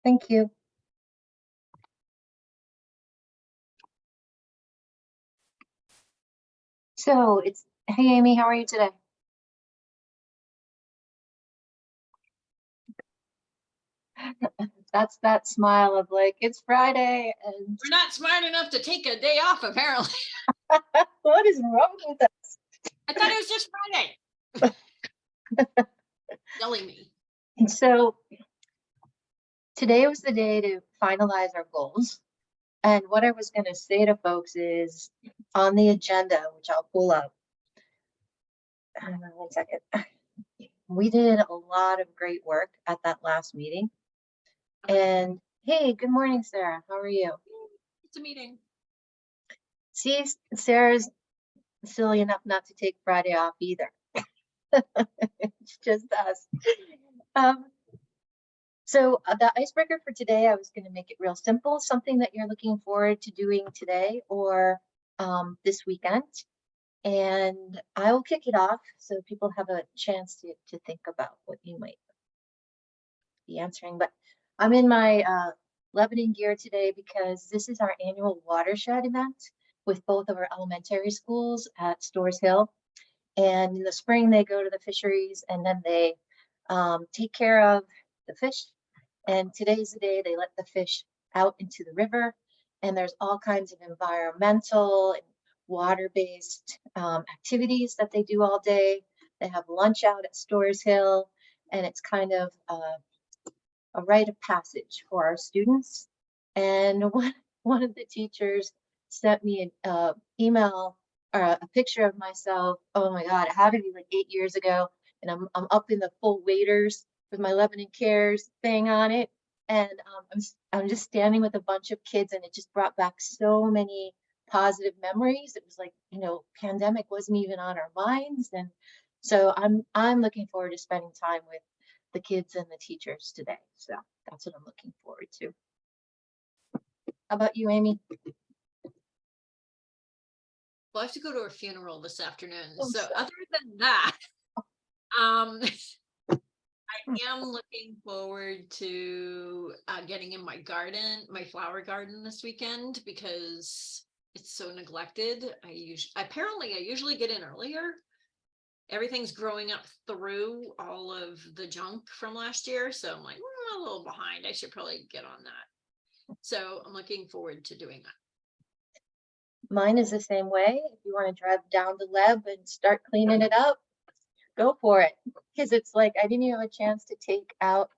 Thank you. So hey Amy, how are you today? That's that smile of like, it's Friday and we're not smart enough to take a day off, apparently. what is wrong with us? I thought it was just Friday. Silly me. And so today was the day to finalize our goals. And what I was going to say to folks is on the agenda, which I'll pull up. 1 second. We did a lot of great work at that last meeting. And hey, good morning, Sarah. How are you? It's a meeting. See, Sarah's silly enough not to take Friday off either. It's just us. So the icebreaker for today, I was going to make it real simple, something that you're looking forward to doing today or this weekend. And I will kick it off so people have a chance to think about what you might be answering. But I'm in my Lebanon gear today because this is our annual watershed event with both of our elementary schools at Stores Hill. And in the spring, they go to the fisheries and then they take care of the fish. And today's the day they let the fish out into the river. And there's all kinds of environmental and water-based activities that they do all day. They have lunch out at Stores Hill, and it's kind of a rite of passage for our students. And one of the teachers sent me an email or a picture of myself. Oh my God, it had to be like 8 years ago. And I'm up in the full waders with my Lebanon Cares thing on it. And I'm just standing with a bunch of kids, and it just brought back so many positive memories. It was like, pandemic wasn't even on our minds. And so I'm looking forward to spending time with the kids and the teachers today. So that's what I'm looking forward to. How about you, Amy? Well, I have to go to a funeral this afternoon. Oh, so sorry. other than that, I am looking forward to getting in my garden, my flower garden this weekend, because it's so neglected. I usually get in earlier. Everything's growing up through all of the junk from last year. So I'm like, I'm a little behind. I should probably get on that. So I'm looking forward to doing that. Mine is the same way. If you want to drive down to Leb and start cleaning it up, go for it. Because it's like, I didn't even have a chance to take out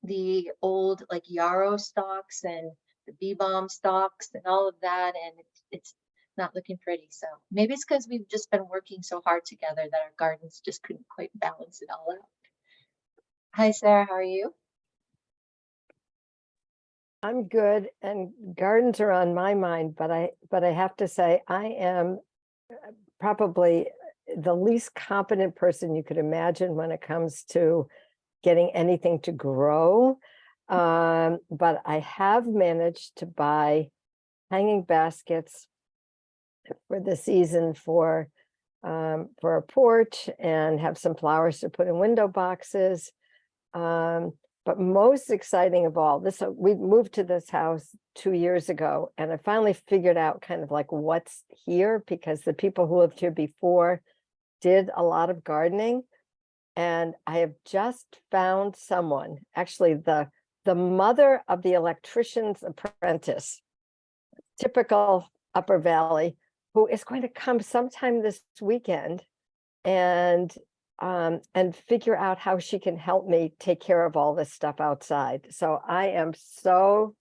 the old like yarrow stalks and the bee balm stalks and all of that. And it's not looking pretty. So maybe it's because we've just been working so hard together that our gardens just couldn't quite balance it all out. Hi, Sarah, how are you? I'm good, and gardens are on my mind, but I have to say I am probably the least competent person you could imagine when it comes to getting anything to grow. But I have managed to buy hanging baskets for the season for a porch and have some flowers to put in window boxes. But most exciting of all, we moved to this house 2 years ago, and I finally figured out kind of like what's here, because the people who lived here before did a lot of gardening. And I have just found someone, actually the mother of the electrician's apprentice, typical Upper Valley, who is going to come sometime this weekend and figure out how she can help me take care of all this stuff outside. So I am so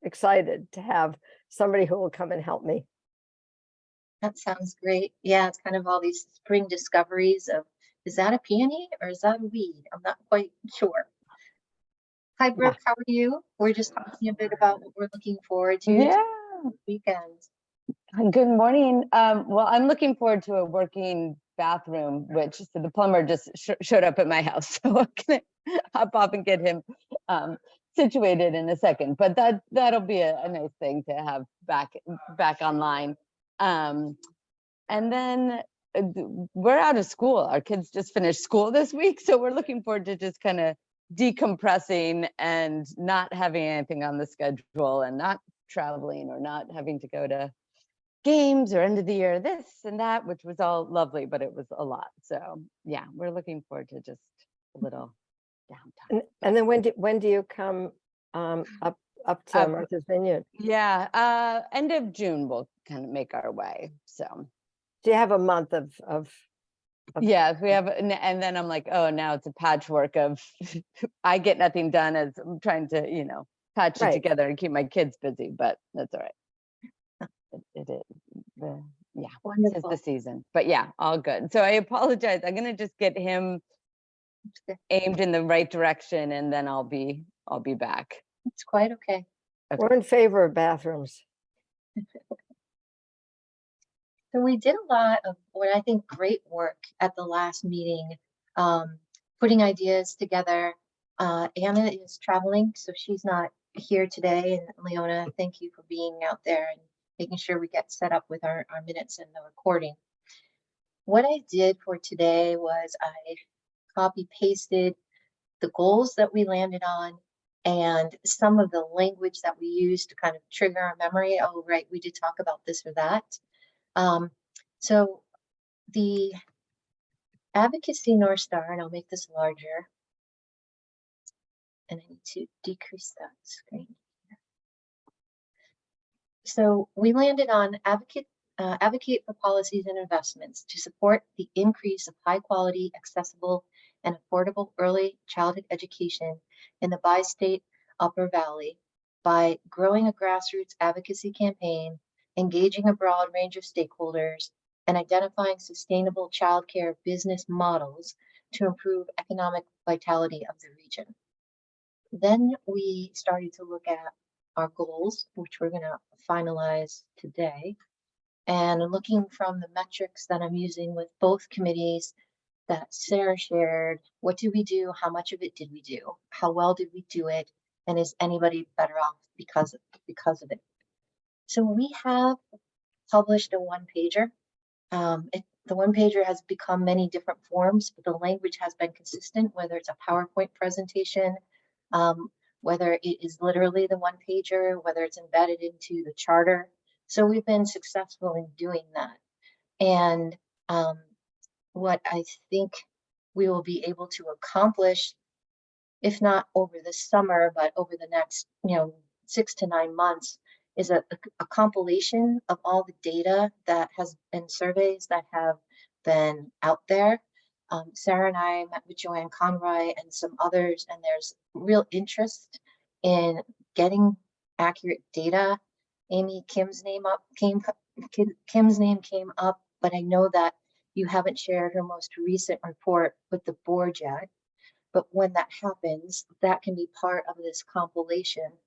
excited to have somebody who will come and help me. That sounds great. Yeah, it's kind of all these spring discoveries of, is that a peony or is that a weed? I'm not quite sure. Hi, Brooke, how are you? We're just talking a bit about what we're looking forward to this weekend. Good morning. Well, I'm looking forward to a working bathroom, which so the plumber just showed up at my house. So I'm gonna hop off and get him situated in a second. But that'll be a nice thing to have back online. And then we're out of school. Our kids just finished school this week, so we're looking forward to just kind of decompressing and not having anything on the schedule and not traveling or not having to go to games or end of the year this and that, which was all lovely, but it was a lot. So yeah, we're looking forward to just a little downtime. And then when do you come up to Martha's Vineyard? Yeah, end of June we'll kind of make our way. So Do you have a month of yeah, we have, and then I'm like, oh, now it's a patchwork of I get nothing done as I'm trying to, you know, patch it Right. together and keep my kids busy, but that's all right. It is, yeah, tis Wonderful. the season, but yeah, all good. So I apologize. I'm gonna just get him Okay. aimed in the right direction, and then I'll be back. It's quite okay. We're in favor of bathrooms. So we did a lot of what I think great work at the last meeting, putting ideas together. Anna is traveling, so she's not here today. And Leona, thank you for being out there and making sure we get set up with our minutes and the recording. What I did for today was I copy pasted the goals that we landed on and some of the language that we used to kind of trigger our memory. Oh, right, we did talk about this or that. So the Advocacy North Star, and I'll make this larger, and I need to decrease that screen. So we landed on advocate for policies and investments to support the increase of high quality, accessible, and affordable early childhood education in the bi-state Upper Valley by growing a grassroots advocacy campaign, engaging a broad range of stakeholders, and identifying sustainable childcare business models to improve economic vitality of the region. Then we started to look at our goals, which we're going to finalize today. And looking from the metrics that I'm using with both committees that Sarah shared, what did we do? How much of it did we do? How well did we do it? And is anybody better off because of it? So we have published a one-pager. The one-pager has become many different forms, but the language has been consistent, whether it's a PowerPoint presentation, whether it is literally the one-pager, whether it's embedded into the charter. So we've been successful in doing that. And what I think we will be able to accomplish, if not over the summer, but over the next 6 to 9 months, is a compilation of all the data that has been surveys that have been out there. Sarah and I met with Joanne Conroy and some others, and there's real interest in getting accurate data. Amy Kim's name came up, but I know that you haven't shared her most recent report with the board yet. But when that happens, that can be part of this compilation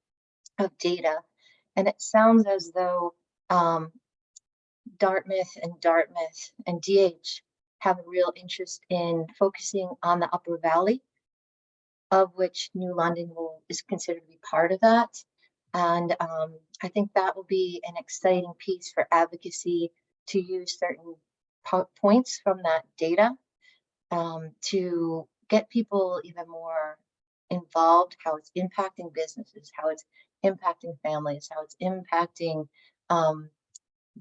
of data. And it sounds as though Dartmouth and DH have a real interest in focusing on the Upper Valley, of which New London is considered to be part of that. And I think that will be an exciting piece for advocacy to use certain points from that data to get people even more involved, how it's impacting businesses, how it's impacting families, how it's impacting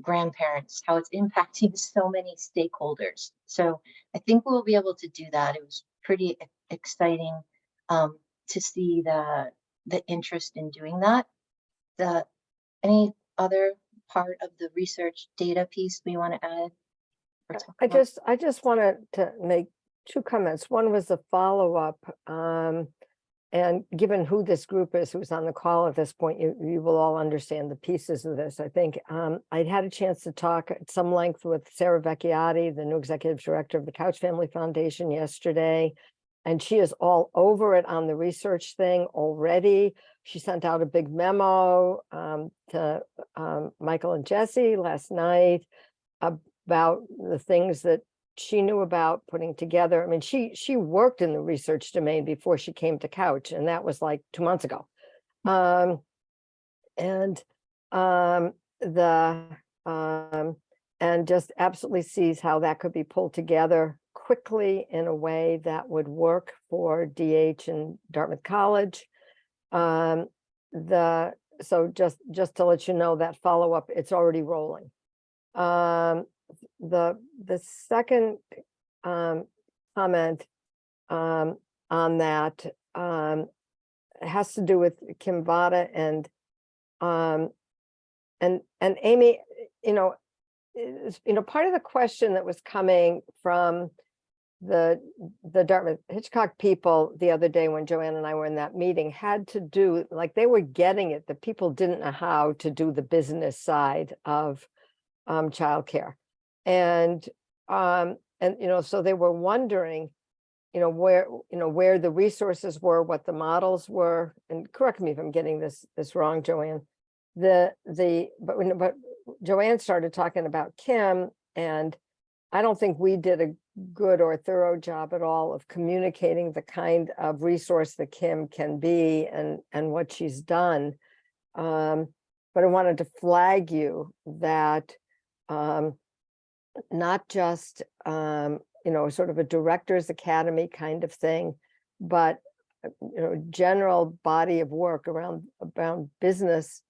grandparents, how it's impacting so many stakeholders. So I think we'll be able to do that. It was pretty exciting to see the interest in doing that. Any other part of the research data piece we want to add? I just wanted to make 2 comments. One was a follow-up, and given who this group is, who's on the call at this point, you will all understand the pieces of this. I think I'd had a chance to talk at some length with Sarah Vecchiotti, the new executive director of the Couch Family Foundation, yesterday, and she is all over it on the research thing already. She sent out a big memo to Michael and Jesse last night about the things that she knew about putting together. I mean, she worked in the research domain before she came to Couch, and that was like 2 months ago. And just absolutely sees how that could be pulled together quickly in a way that would work for DH and Dartmouth College. So just to let you know that follow-up, it's already rolling. The second comment on that has to do with Kim Vada and Amy. Part of the question that was coming from the Dartmouth Hitchcock people the other day when Joanne and I were in that meeting had to do, like, they were getting it, that people didn't know how to do the business side of childcare. And so they were wondering, where the resources were, what the models were, and correct me if I'm getting this wrong, Joanne. But Joanne started talking about Kim, and I don't think we did a good or thorough job at all of communicating the kind of resource that Kim can be and what she's done. But I wanted to flag you that not just sort of a director's academy kind of thing, but general body of work around business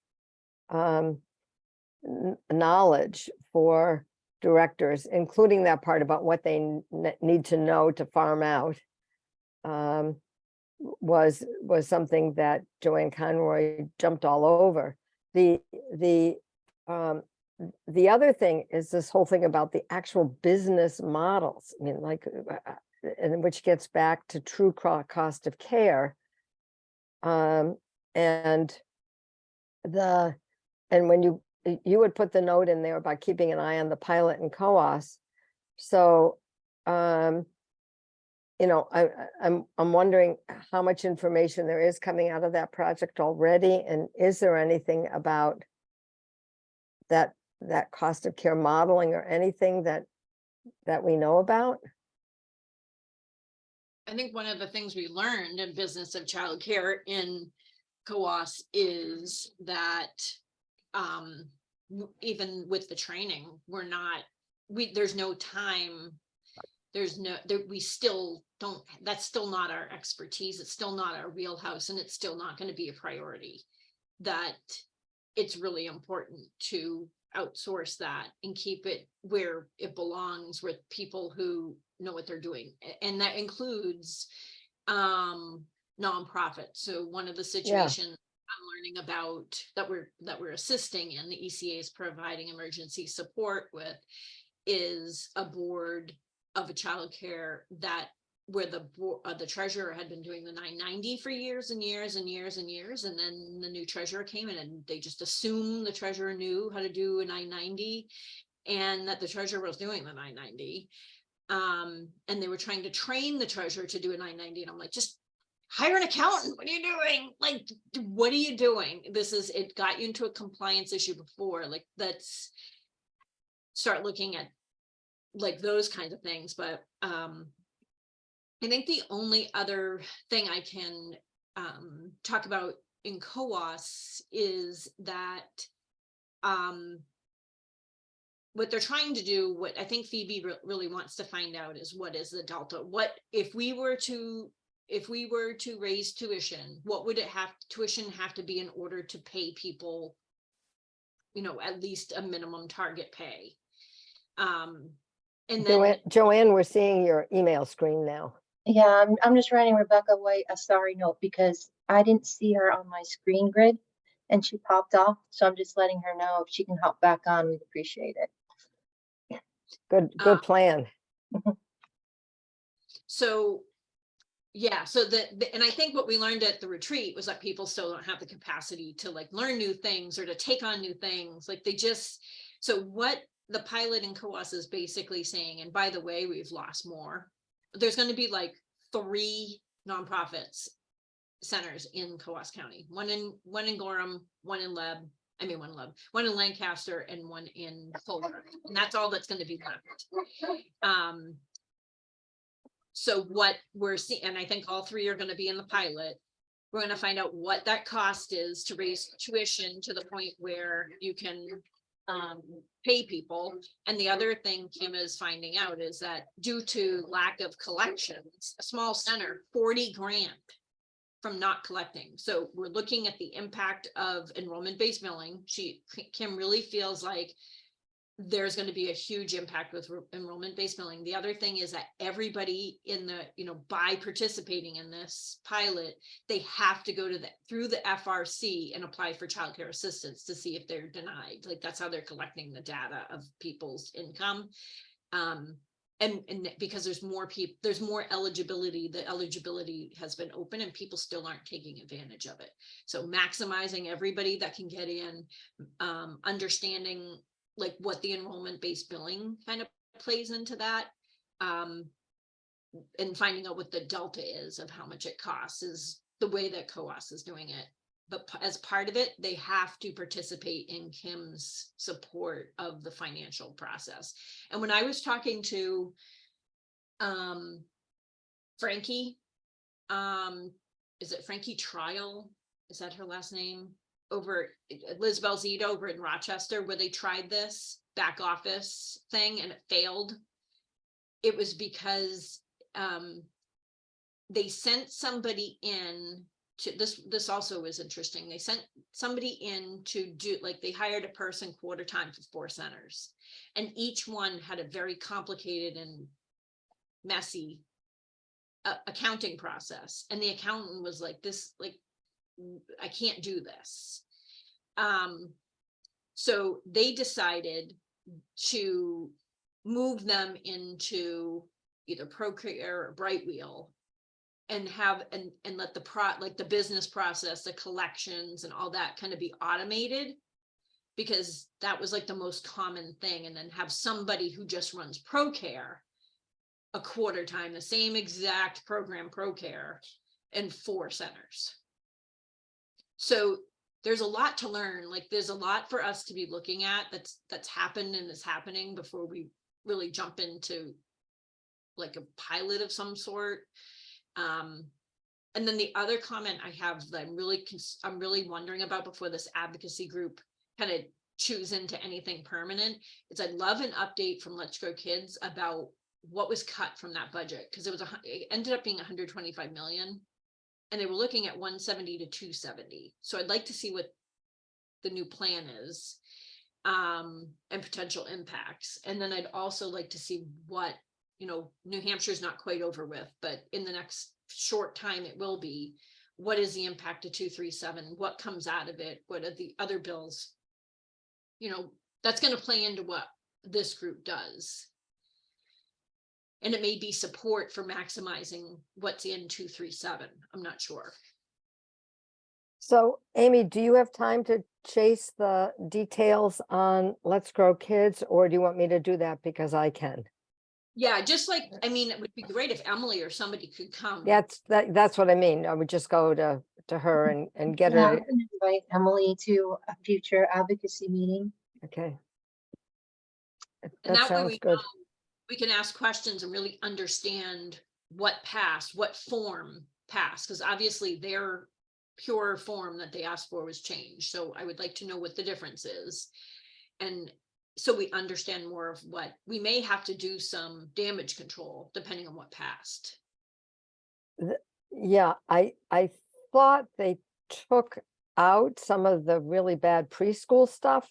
knowledge for directors, including that part about what they need to know to farm out, was something that Joanne Conroy jumped all over. The other thing is this whole thing about the actual business models. I mean, and which gets back to true cost of care. And when you would put the note in there about keeping an eye on the pilot and COAS. So, I'm wondering how much information there is coming out of that project already, and is there anything about that cost of care modeling or anything that we know about? I think one of the things we learned in business of childcare in COAS is that even with the training, there's no time, we still don't, that's still not our expertise, it's still not our wheelhouse, and it's still not going to be a priority. That it's really important to outsource that and keep it where it belongs, with people who know what they're doing, and that includes nonprofits. So one of the situations I'm learning about that we're assisting in, the ECA is providing emergency support with, is a board of a childcare that where the treasurer had been doing the 990 for years and years and years and years, and then the new treasurer came in and they just assumed the treasurer knew how to do a 990, and that the treasurer was doing the 990, and they were trying to train the treasurer to do a 990, and I'm like, just hire an accountant. What are you doing? Like, what are you doing? It got you into a compliance issue before. Like, let's start looking at like those kinds of things. But I think the only other thing I can talk about in COAS is that what they're trying to do, what I think Phoebe really wants to find out is, what is the delta? What if we were to raise tuition, what would tuition have to be in order to pay people, at least a minimum target pay? And then Joanne, we're seeing your email screen now. Yeah, I'm just writing Rebecca White a sorry note because I didn't see her on my screen grid and she popped off. So I'm just letting her know if she can hop back on, we'd appreciate it. Good plan. So yeah, so and I think what we learned at the retreat was that people still don't have the capacity to like learn new things or to take on new things. Like so what the pilot in COAS is basically saying, and by the way, we've lost more. There's going to be like 3 nonprofits centers in COAS County, one in Gorham, one in Lancaster, and one in Fuller, and that's all that's going to be left. So what we're seeing, and I think all 3 are going to be in the pilot. We're going to find out what that cost is to raise tuition to the point where you can pay people. And the other thing Kim is finding out is that due to lack of collections, a small center, 40 grand from not collecting. So we're looking at the impact of enrollment-based billing. Kim really feels like there's going to be a huge impact with enrollment-based billing. The other thing is that everybody in the, by participating in this pilot, they have to go to through the FRC and apply for childcare assistance to see if they're denied. Like, that's how they're collecting the data of people's income. And because there's more people, there's more eligibility, the eligibility has been open and people still aren't taking advantage of it. So maximizing everybody that can get in, understanding like what the enrollment-based billing kind of plays into that, and finding out what the delta is of how much it costs is the way that COAS is doing it. But as part of it, they have to participate in Kim's support of the financial process. And when I was talking to Frankie, is it Frankie Trial? Is that her last name? Over Liz Belzito over in Rochester, where they tried this back office thing and it failed. It was because they sent somebody in to this also is interesting. They sent somebody in to do, like, they hired a person quarter time for 4 centers, and each one had a very complicated and messy accounting process. And the accountant was like, this, like, I can't do this. So they decided to move them into either Procare or Brightwheel and have and let the business process, the collections and all that kind of be automated, because that was like the most common thing. And then have somebody who just runs Procare a quarter time, the same exact program Procare, in 4 centers. So there's a lot to learn. Like, there's a lot for us to be looking at that's happened and is happening before we really jump into like a pilot of some sort. And then the other comment I have that I'm really wondering about before this advocacy group kind of chews into anything permanent is I'd love an update from Let's Grow Kids about what was cut from that budget, because it ended up being 125 million. And they were looking at 170 to 270. So I'd like to see what the new plan is, and potential impacts. And then I'd also like to see what, New Hampshire's not quite over with, but in the next short time it will be. What is the impact of 237? What comes out of it? What are the other bills? That's going to play into what this group does. And it may be support for maximizing what's in 237. I'm not sure. So Amy, do you have time to chase the details on Let's Grow Kids, or do you want me to do that because I can? Yeah, just like, it would be great if Emily or somebody could come. That's what I mean. I would just go to her and get Yeah, her. I can invite Emily to a future advocacy meeting. Okay. And that way sounds good. We can ask questions and really understand what passed, what form passed, because obviously their pure form that they asked for was changed. So I would like to know what the difference is. And so we understand more of what we may have to do, some damage control depending on what passed. Yeah, I thought they took out some of the really bad preschool stuff,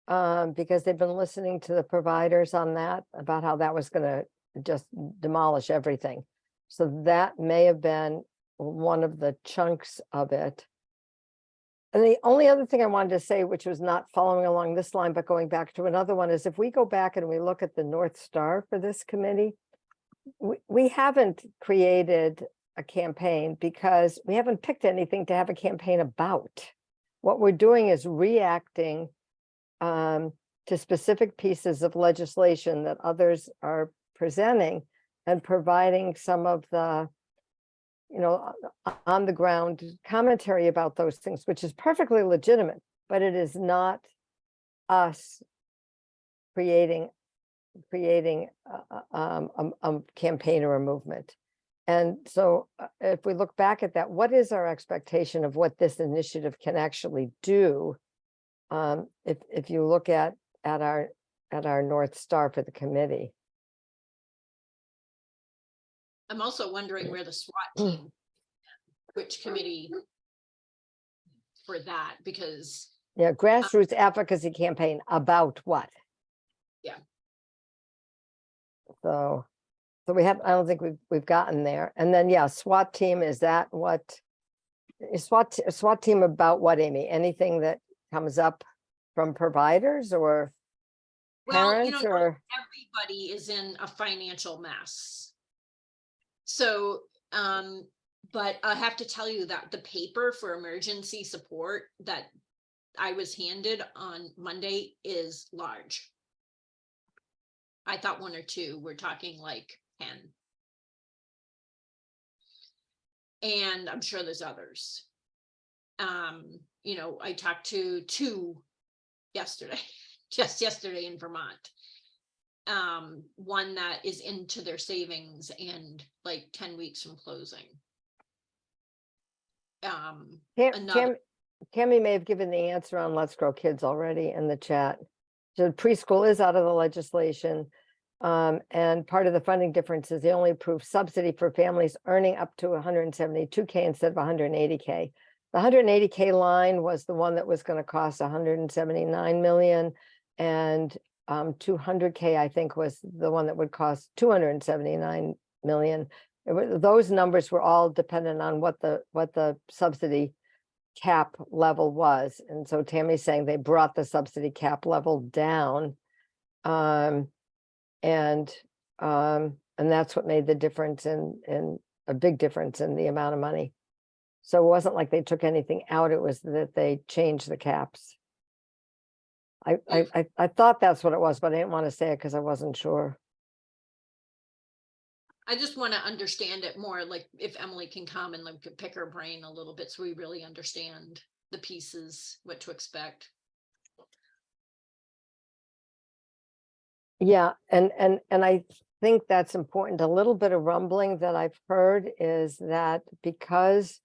because they've been listening to the providers on that about how that was going to just demolish everything. So that may have been one of the chunks of it. And the only other thing I wanted to say, which was not following along this line, but going back to another one, is if we go back and we look at the North Star for this committee, we haven't created a campaign because we haven't picked anything to have a campaign about. What we're doing is reacting to specific pieces of legislation that others are presenting and providing some of the, on the ground commentary about those things, which is perfectly legitimate, but it is not us creating a campaign or a movement. And so if we look back at that, what is our expectation of what this initiative can actually do if you look at our North Star for the committee. I'm also wondering where the SWAT team, which committee for that, because Yeah, grassroots advocacy campaign about what? Yeah. So I don't think we've gotten there. And then, yeah, SWAT team, is that what? Is SWAT team about what, Amy? Anything that comes up from providers or well, parents or? everybody is in a financial mess. So, but I have to tell you that the paper for emergency support that I was handed on Monday is large. I thought 1 or 2, we're talking like 10. And I'm sure there's others. I talked to 2 yesterday, just yesterday in Vermont. One that is into their savings and like 10 weeks from closing. Another, Tammy may have given the answer on Let's Grow Kids already in the chat. So preschool is out of the legislation. And part of the funding difference is they only approve subsidy for families earning up to 172K instead of 180K. The 180K line was the one that was going to cost 179 million, and 200K, I think, was the one that would cost 279 million. Those numbers were all dependent on what the subsidy cap level was. And so Tammy's saying they brought the subsidy cap level down. And that's what made the difference in a big difference in the amount of money. So it wasn't like they took anything out, it was that they changed the caps. I thought that's what it was, but I didn't want to say it because I wasn't sure. I just want to understand it more, like if Emily can come and like pick her brain a little bit so we really understand the pieces, what to expect. Yeah, and I think that's important. A little bit of rumbling that I've heard is that because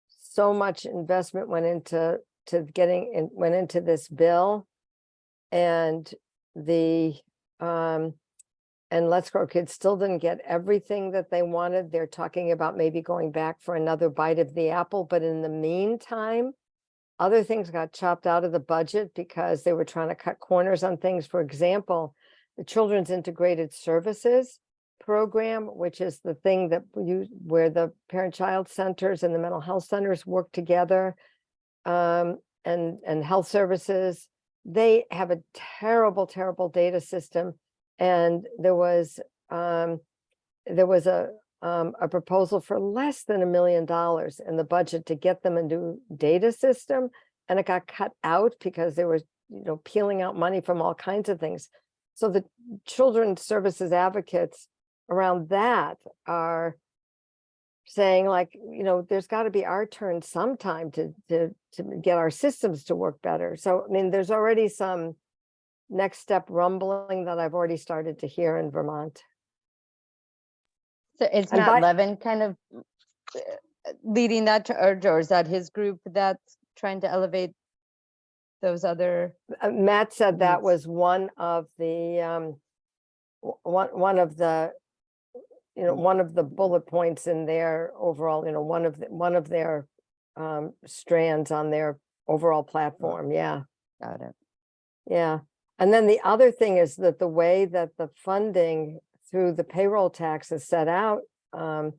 so much investment went into this bill, and and Let's Grow Kids still didn't get everything that they wanted. They're talking about maybe going back for another bite of the apple, but in the meantime, other things got chopped out of the budget because they were trying to cut corners on things. For example, the Children's Integrated Services program, which is the thing that where the parent-child centers and the mental health centers work together, and health services, they have a terrible data system. And there was a proposal for less than $1 million in the budget to get them a new data system, and it got cut out because they were peeling out money from all kinds of things. So the children's services advocates around that are saying, like, there's got to be our turn sometime to get our systems to work better. So I mean, there's already some next step rumbling that I've already started to hear in Vermont. So it's And Matt Levin kind of leading that charge, or is that his group that's trying to elevate those other? Matt said that needs? was one of the one of the bullet points in their overall, one of their strands on their overall platform. Yeah. Got it. Yeah. And then the other thing is that the way that the funding through the payroll tax is set out for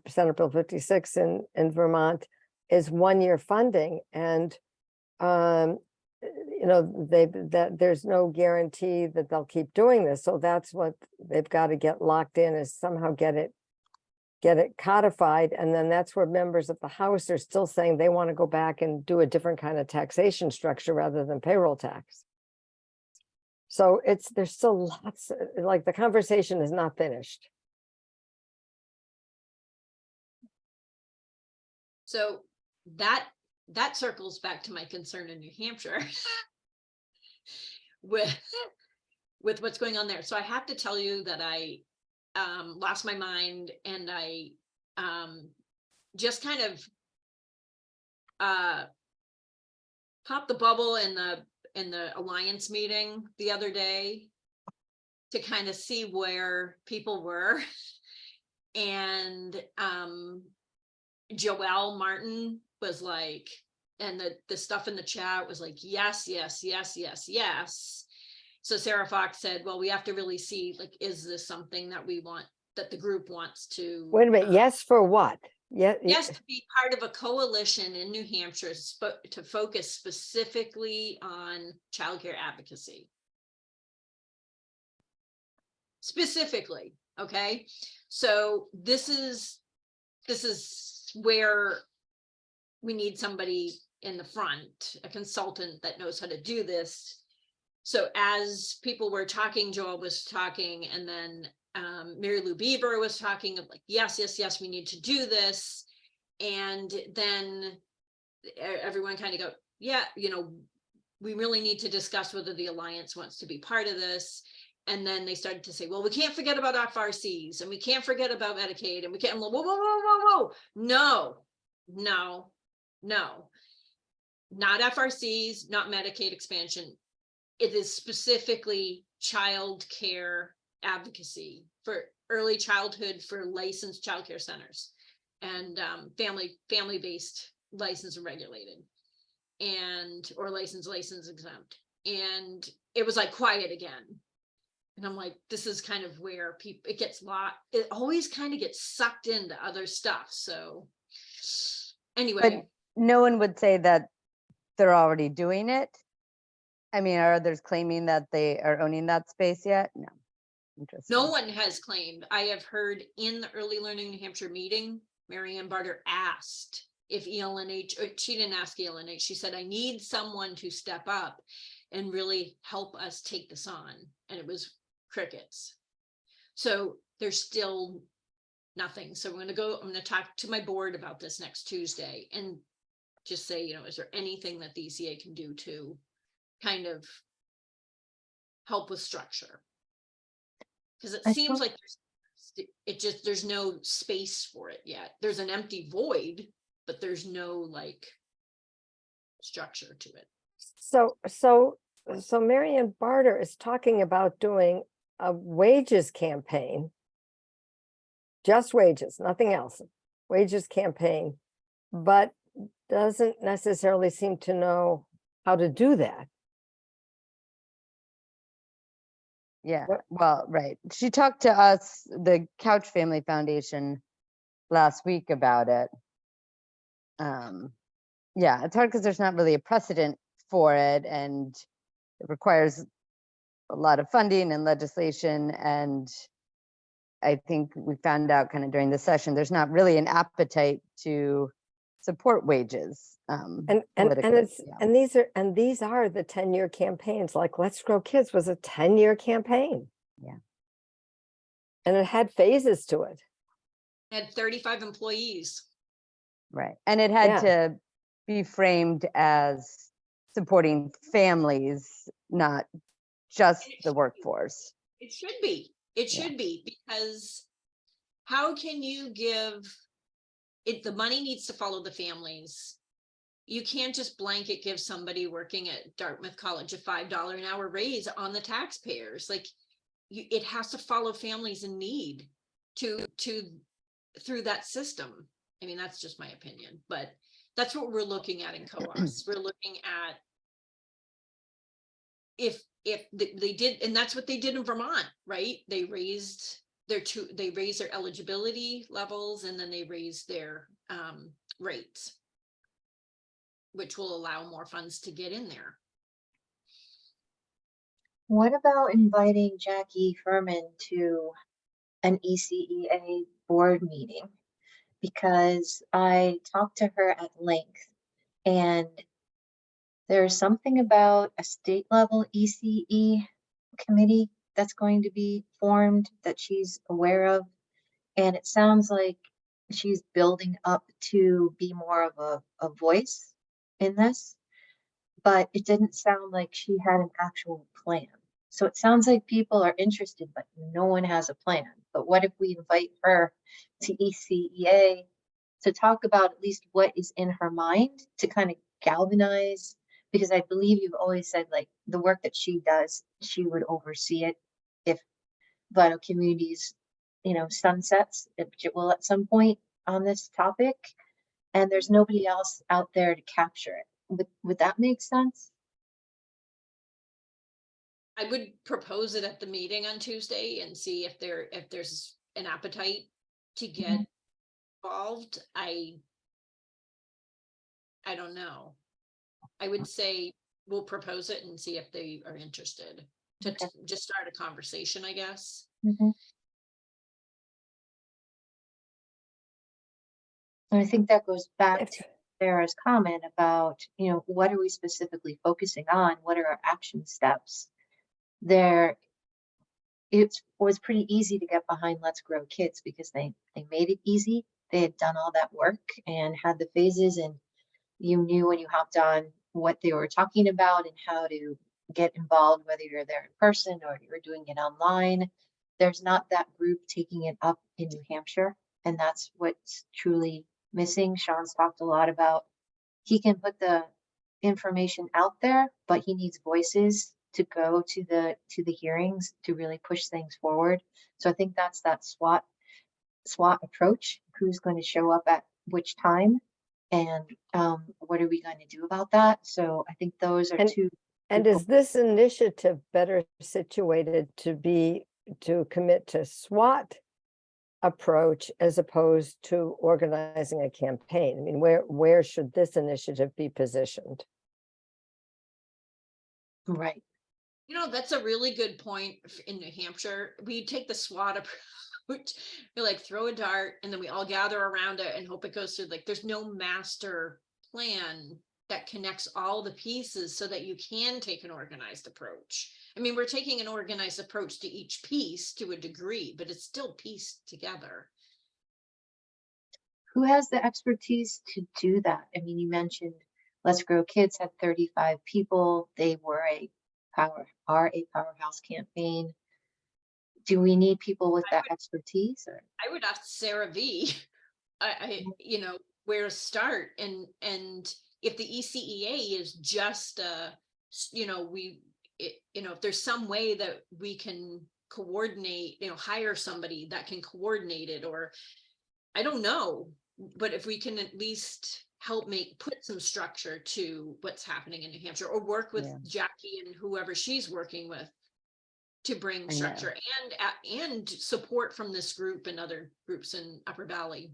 Senate Bill 56 in Vermont is 1-year funding. And there's no guarantee that they'll keep doing this. So that's what they've got to get locked in, is somehow get it codified. And then that's where members of the House are still saying they want to go back and do a different kind of taxation structure rather than payroll tax. So there's still lots, like, the conversation is not finished. So that circles back to my concern in New Hampshire with what's going on there. So I have to tell you that I lost my mind, and I just kind of popped the bubble in the Alliance meeting the other day to kind of see where people were. And Joelle Martin was like, and the stuff in the chat was like, yes, yes, yes, yes, yes. So Sarah Fox said, well, we have to really see, like, is this something that we want, that the group wants to? Wait a minute, yes for what? Yeah. Yes, to be part of a coalition in New Hampshire to focus specifically on childcare advocacy. Specifically, okay? So this is where we need somebody in the front, a consultant that knows how to do this. So as people were talking, Joel was talking, and then Mary Lou Beaver was talking of like, yes, yes, yes, we need to do this. And then everyone kind of go, yeah, we really need to discuss whether the Alliance wants to be part of this. And then they started to say, well, we can't forget about FRCs and we can't forget about Medicaid and we can't, whoa, whoa, whoa, whoa, whoa. No, not FRCs, not Medicaid expansion. It is specifically child care advocacy for early childhood for licensed childcare centers and family-based licensed and regulated and or license exempt. And it was like quiet again. And I'm like, this is kind of where people, it always kind of gets sucked into other stuff. So anyway. But no one would say that they're already doing it. I mean, are others claiming that they are owning that space yet? No. Interesting. No one has claimed. I have heard in the Early Learning New Hampshire meeting, Marianne Barter asked if ELNH, or she didn't ask ELNH, she said, I need someone to step up and really help us take this on. And it was crickets. So there's still nothing. So I'm going to talk to my board about this next Tuesday and just say, is there anything that the ECA can do to kind of help with structure? Because it seems like there's no space for it yet. There's an empty void, but there's no like structure to it. So Marianne Barter is talking about doing a wages campaign, just wages, nothing else, wages campaign, but doesn't necessarily seem to know how to do that. Yeah, well, right. She talked to us, the Couch Family Foundation, last week about it. Yeah, it's hard because there's not really a precedent for it, and it requires a lot of funding and legislation. And I think we found out kind of during the session, there's not really an appetite to support wages. And these are the 10-year campaigns. Like Let's Grow Kids was a 10-year campaign. Yeah. And it had phases to it. It had 35 employees. Right. And it had to be framed as supporting families, not just the workforce. It should be. It should be, because how can you give it? The money needs to follow the families. You can't just blanket give somebody working at Dartmouth College a $5 an hour raise on the taxpayers. Like it has to follow families in need through that system. I mean, that's just my opinion, but that's what we're looking at in co-ops. We're looking at if they did, and that's what they did in Vermont, right? They raised their eligibility levels, and then they raised their rates, which will allow more funds to get in there. What about inviting Jackie Furman to an ECEA board meeting? Because I talked to her at length, and there's something about a state level ECE committee that's going to be formed that she's aware of. And it sounds like she's building up to be more of a voice in this, but it didn't sound like she had an actual plan. So it sounds like people are interested, but no one has a plan. But what if we invite her to ECEA to talk about at least what is in her mind, to kind of galvanize because I believe you've always said like the work that she does, she would oversee it if Vital Communities, sunsets, it will at some point on this topic, and there's nobody else out there to capture it. Would that make sense? I would propose it at the meeting on Tuesday and see if there's an appetite to get involved. I don't know. I would say we'll propose it and see if they are interested to Okay. just start a conversation, I guess. And I think that goes back to Sarah's comment about, what are we specifically focusing on? What are our action steps? It was pretty easy to get behind Let's Grow Kids because they made it easy. They had done all that work and had the phases, and you knew when you hopped on what they were talking about and how to get involved, whether you're there in person or you're doing it online. There's not that group taking it up in New Hampshire, and that's what's truly missing. Sean's talked a lot about he can put the information out there, but he needs voices to go to the hearings to really push things forward. So I think that's that SWAT approach. Who's going to show up at which time, and what are we going to do about that? So I think those are two. And is this initiative better situated to commit to SWAT approach as opposed to organizing a campaign? I mean, where should this initiative be positioned? Right. That's a really good point in New Hampshire. We take the SWAT approach. We like throw a dart and then we all gather around it and hope it goes through. Like there's no master plan that connects all the pieces so that you can take an organized approach. I mean, we're taking an organized approach to each piece to a degree, but it's still pieced together. Who has the expertise to do that? I mean, you mentioned Let's Grow Kids had 35 people. They were a powerhouse campaign. Do we need people with that expertise? Or? I would ask Sarah V. Where to start, and if the ECEA is just if there's some way that we can coordinate, hire somebody that can coordinate it, or I don't know, but if we can at least help put some structure to what's happening in New Hampshire, or work with Jackie and whoever she's working with to bring structure and support from this group and other groups in Upper Valley.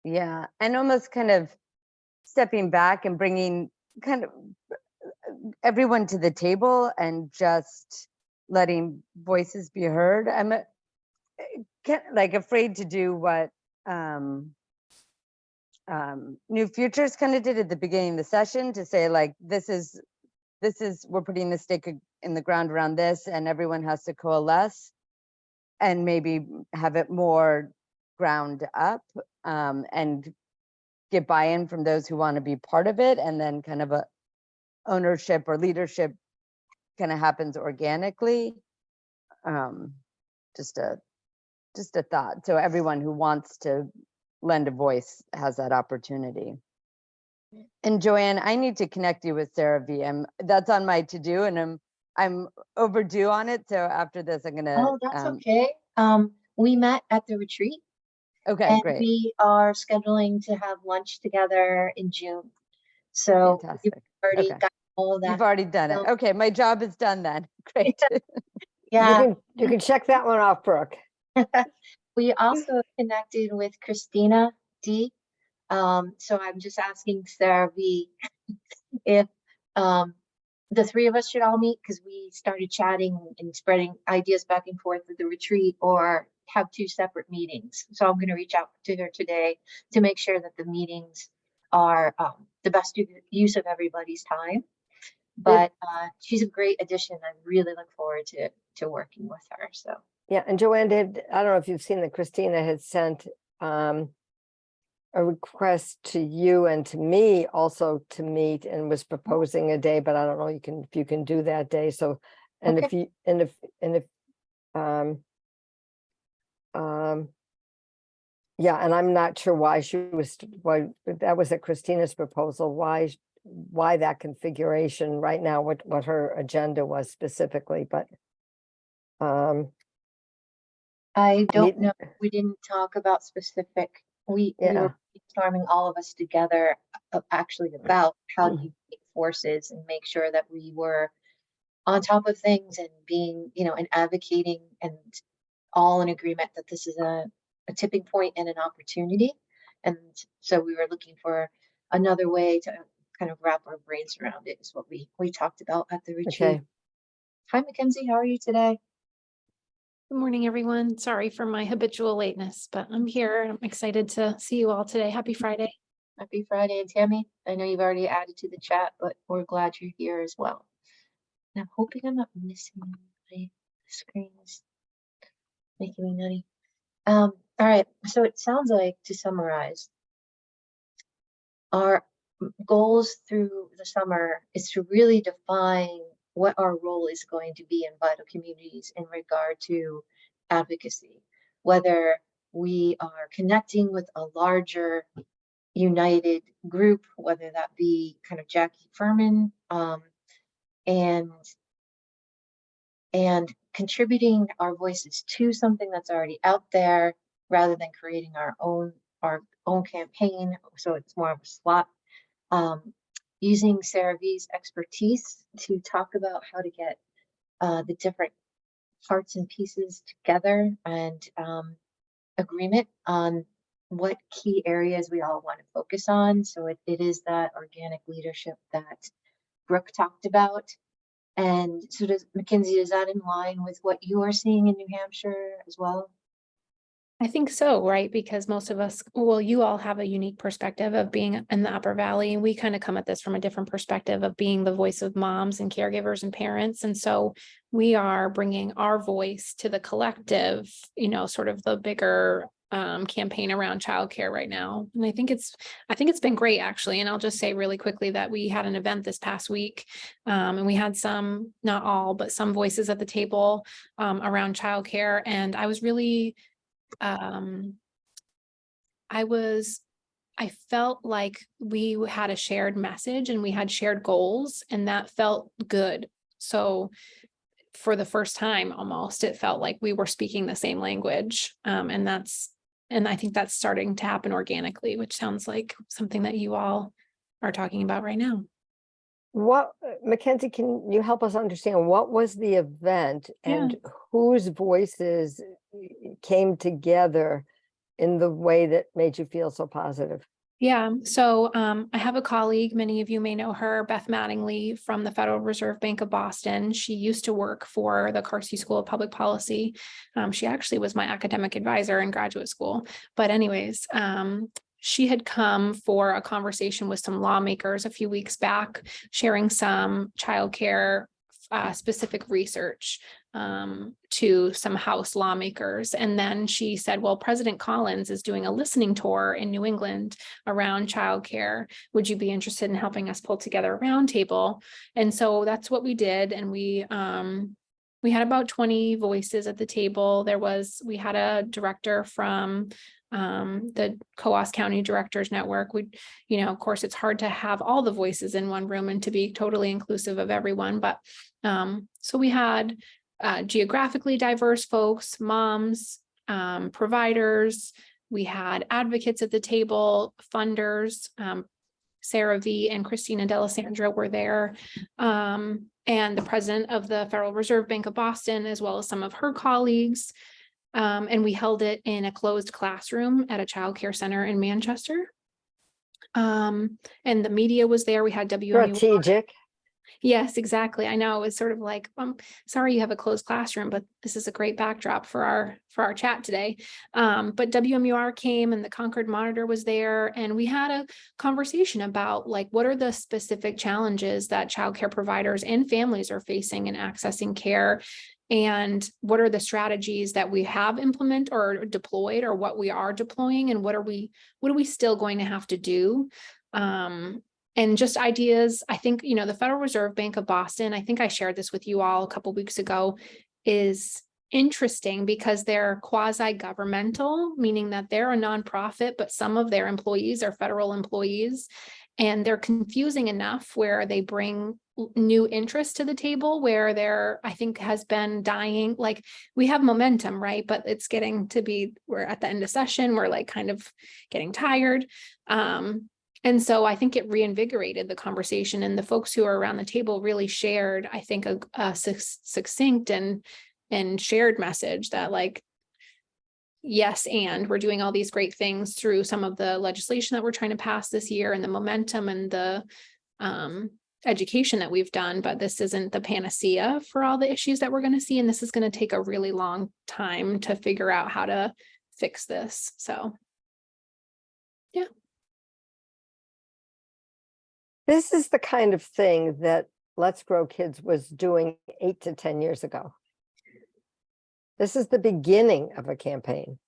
Yeah, and almost kind of stepping back and bringing kind of everyone to the table and just letting voices be heard. I'm afraid to do what New Futures kind of did at the beginning of the session, to say like, this is we're putting the stake in the ground around this, and everyone has to coalesce and maybe have it more ground up, and get buy-in from those who want to be part of it, and then kind of a ownership or leadership kind of happens organically. Just a thought. So everyone who wants to lend a voice has that opportunity. And Joanne, I need to connect you with Sarah V. That's on my to-do, and I'm overdue on it. So after this, I'm gonna. Oh, that's okay. We met at the retreat. Okay, and great. We are scheduling to have lunch together in June. So fantastic. You've already got all that. You've already done it. Okay, my job is done then. Great. Yeah. You can check that one off, Brooke. We also connected with Christina D. So I'm just asking Sarah V if the three of us should all meet, because we started chatting and spreading ideas back and forth at the retreat, or have two separate meetings. So I'm going to reach out to her today to make sure that the meetings are the best use of everybody's time. But she's a great addition. I really look forward to working with her. So yeah, and Joanne, I don't know if you've seen that Christina had sent a request to you and to me also to meet, and was proposing a day, but I don't know if you can do that day. So, and okay. Yeah, and I'm not sure why that was at Christina's proposal. Why why that configuration right now, what her agenda was specifically, but I don't Need- know. We didn't talk about specific. We Yeah. were brainstorming all of us together actually about how do you take forces and make sure that we were on top of things and being, and advocating and all in agreement that this is a tipping point and an opportunity. And so we were looking for another way to kind of wrap our brains around it is what we talked about at the retreat. okay. Hi, Mackenzie. How are you today? Good morning, everyone. Sorry for my habitual lateness, but I'm here. I'm excited to see you all today. Happy Friday. Happy Friday. And Tammy, I know you've already added to the chat, but we're glad you're here as well. And I'm hoping I'm not missing my screen is making me nutty. All right. So it sounds like, to summarize, our goals through the summer is to really define what our role is going to be in vital communities in regard to advocacy, whether we are connecting with a larger united group, whether that be kind of Jackie Furman, and contributing our voices to something that's already out there rather than creating our own campaign. So it's more of a slot. Using Sarah V's expertise to talk about how to get the different parts and pieces together and agreement on what key areas we all want to focus on. So it is that organic leadership that Brooke talked about. And so Mackenzie, is that in line with what you are seeing in New Hampshire as well? I think so, right? Because most of us, well, you all have a unique perspective of being in the Upper Valley. And we kind of come at this from a different perspective of being the voice of moms and caregivers and parents. And so we are bringing our voice to the collective, sort of the bigger campaign around childcare right now. And I think it's been great, actually. And I'll just say really quickly that we had an event this past week, and we had some, not all, but some voices at the table around childcare. And I was really I felt like we had a shared message and we had shared goals, and that felt good. So for the first time, almost, it felt like we were speaking the same language. And I think that's starting to happen organically, which sounds like something that you all are talking about right now. Mackenzie, can you help us understand what was the event and whose voices came together in the way that made you feel so positive? Yeah. So I have a colleague, many of you may know her, Beth Mattingly from the Federal Reserve Bank of Boston. She used to work for the Carsey School of Public Policy. She actually was my academic advisor in graduate school. But anyways, she had come for a conversation with some lawmakers a few weeks back, sharing some childcare specific research to some House lawmakers. And then she said, well, President Collins is doing a listening tour in New England around childcare. Would you be interested in helping us pull together a roundtable? And so that's what we did. And we had about 20 voices at the table. We had a director from the Coos County Directors Network. Of course, it's hard to have all the voices in one room and to be totally inclusive of everyone. But so we had geographically diverse folks, moms, providers. We had advocates at the table, funders. Sarah V and Christina D'Alessandro were there. And the president of the Federal Reserve Bank of Boston, as well as some of her colleagues. And we held it in a closed classroom at a childcare center in Manchester. And the media was there. We had WMU. Strategic. Yes, exactly. I know, it was sort of like, sorry you have a closed classroom, but this is a great backdrop for our chat today. But WMUR came and the Concord Monitor was there, and we had a conversation about what are the specific challenges that childcare providers and families are facing in accessing care, and what are the strategies that we have implemented or deployed, or what we are deploying, and what are we still going to have to do. And just ideas. I think, the Federal Reserve Bank of Boston, I think I shared this with you all a couple of weeks ago, is interesting because they're quasi-governmental, meaning that they're a nonprofit, but some of their employees are federal employees. And they're confusing enough where they bring new interest to the table where there, I think, has been dying. Like, we have momentum, right? But it's getting to be, we're at the end of session, we're like kind of getting tired. And so I think it reinvigorated the conversation, and the folks who are around the table really shared, I think, a succinct and shared message that, like, yes, and we're doing all these great things through some of the legislation that we're trying to pass this year and the momentum and the education that we've done, but this isn't the panacea for all the issues that we're going to see. And this is going to take a really long time to figure out how to fix this. So, yeah. This is the kind of thing that Let's Grow Kids was doing 8 to 10 years ago. This is the beginning of a campaign.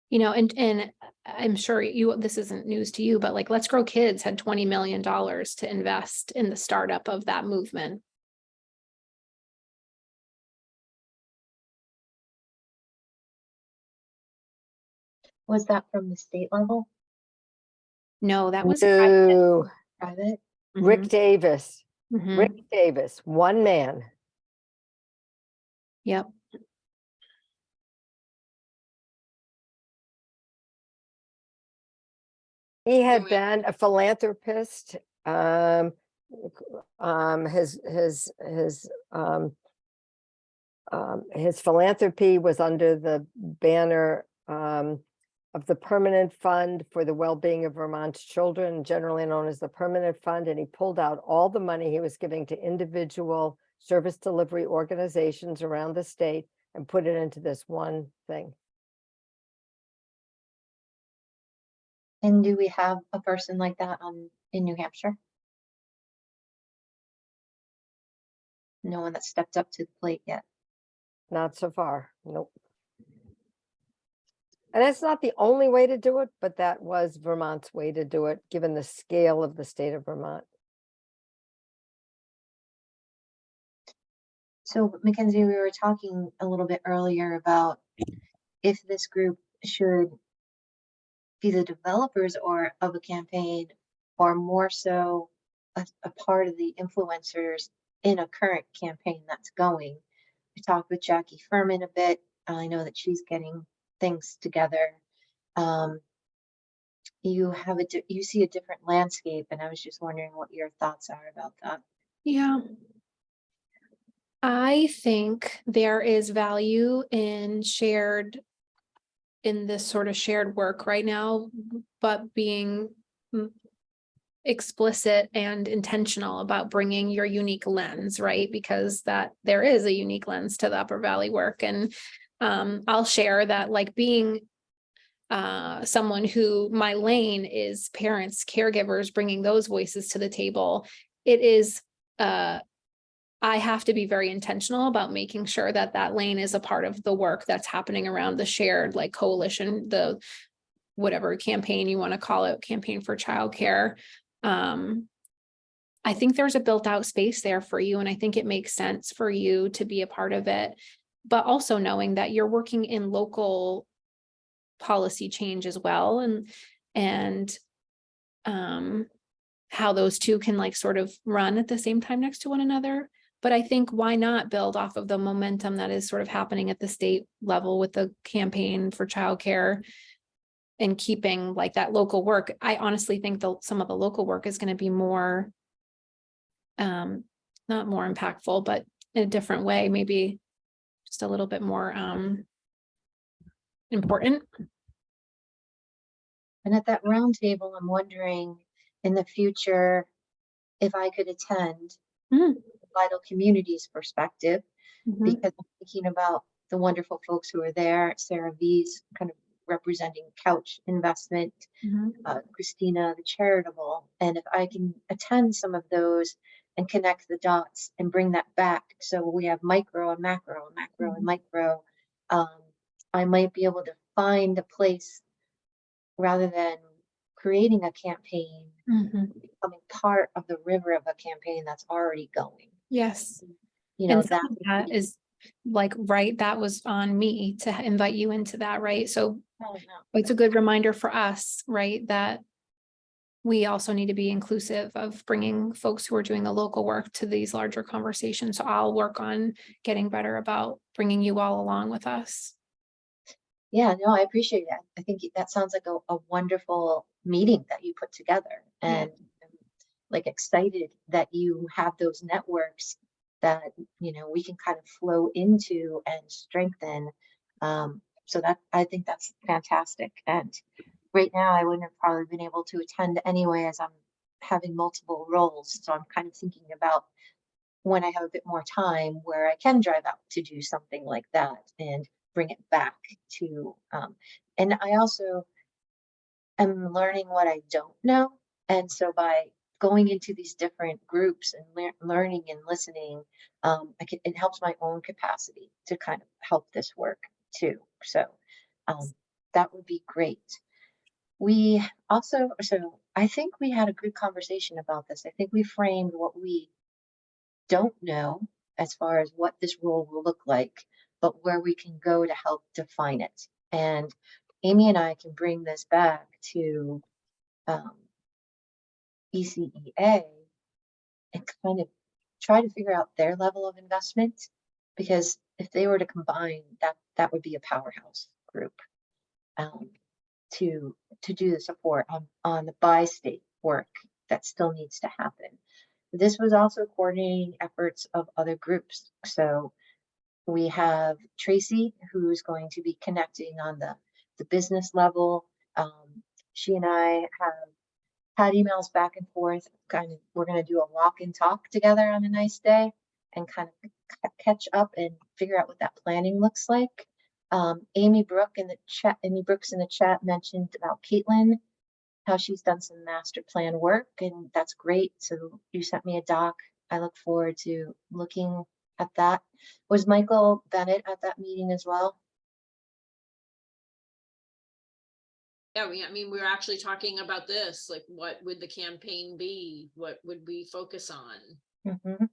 You know, and I'm sure this isn't news to you, but like Let's Grow Kids had $20 million to invest in the startup of that movement. Was that from the state level? No, that was No, Private? Rick Davis, Mhm. Rick Davis, one man. Yep. He had we- been a philanthropist. His philanthropy was under the banner of the Permanent Fund for the Well-being of Vermont's Children, generally known as the Permanent Fund, and he pulled out all the money he was giving to individual service delivery organizations around the state and put it into this one thing. And do we have a person like that in New Hampshire? No one that stepped up to the plate yet. Not so far, nope. And that's not the only way to do it, but that was Vermont's way to do it, given the scale of the state of Vermont. So Mackenzie, we were talking a little bit earlier about if this group should be the developers or of a campaign, or more so a part of the influencers in a current campaign that's going. We talked with Jackie Furman a bit. I know that she's getting things together. You see a different landscape, and I was just wondering what your thoughts are about that. Yeah. I think there is value in this sort of shared work right now, but being explicit and intentional about bringing your unique lens, right? Because that there is a unique lens to the Upper Valley work. And I'll share that, like, being someone who my lane is parents, caregivers, bringing those voices to the table. It is, I have to be very intentional about making sure that that lane is a part of the work that's happening around the shared, like, coalition, the whatever campaign you want to call it, campaign for childcare. I think there's a built out space there for you. And I think it makes sense for you to be a part of it, but also knowing that you're working in local policy change as well. And how those two can, like, sort of run at the same time next to one another. But I think why not build off of the momentum that is sort of happening at the state level with the campaign for childcare and keeping, like, that local work. I honestly think some of the local work is going to be more, not more impactful, but in a different way, maybe just a little bit more important. And at that round table, I'm wondering in the future if I could attend Vital Communities perspective, because I'm thinking about the wonderful folks who are there. Sarah V's kind of representing Couch Investment, Christina the Charitable, and if I can attend some of those and connect the dots and bring that back, so we have micro and macro, and micro, I might be able to find a place rather than creating a campaign, becoming part of the river of a campaign that's already going. Yes. You know, And that is, like, right, that was on me to invite you into that, right? So it's a good reminder for us, right, that we also need to be inclusive of bringing folks who are doing the local work to these larger conversations. So I'll work on getting better about bringing you all along with us. Yeah, no, I appreciate that. I think that sounds like a wonderful meeting that you put together, Yeah. and I'm like excited that you have those networks that, you know, we can kind of flow into and strengthen. So that, I think that's fantastic. And right now I wouldn't have probably been able to attend anyway, as I'm having multiple roles. So I'm kind of thinking about when I have a bit more time where I can drive out to do something like that and bring it back to, and I also am learning what I don't know. And so by going into these different groups and learning and listening, it helps my own capacity to kind of help this work too. So um, that would be great. We also, so I think we had a good conversation about this. I think we framed what we don't know as far as what this role will look like, but where we can go to help define it. And Amy and I can bring this back to um, ECEA and kind of try to figure out their level of investment, because if they were to combine, that would be a powerhouse group um, to do the support on the bi-state work that still needs to happen. This was also coordinating efforts of other groups. So we have Tracy, who's going to be connecting on the business level. She and I have had emails back and forth. Kind of, we're going to do a walk and talk together on a nice day and kind of catch up and figure out what that planning looks like. Amy Brooks in the chat mentioned about Caitlin, how she's done some master plan work, and that's great. So you sent me a doc. I look forward to looking at that. Was Michael Bennett at that meeting as well? Yeah, I mean, we were actually talking about this, like, what would the campaign be? What would we focus on? Mm-hmm.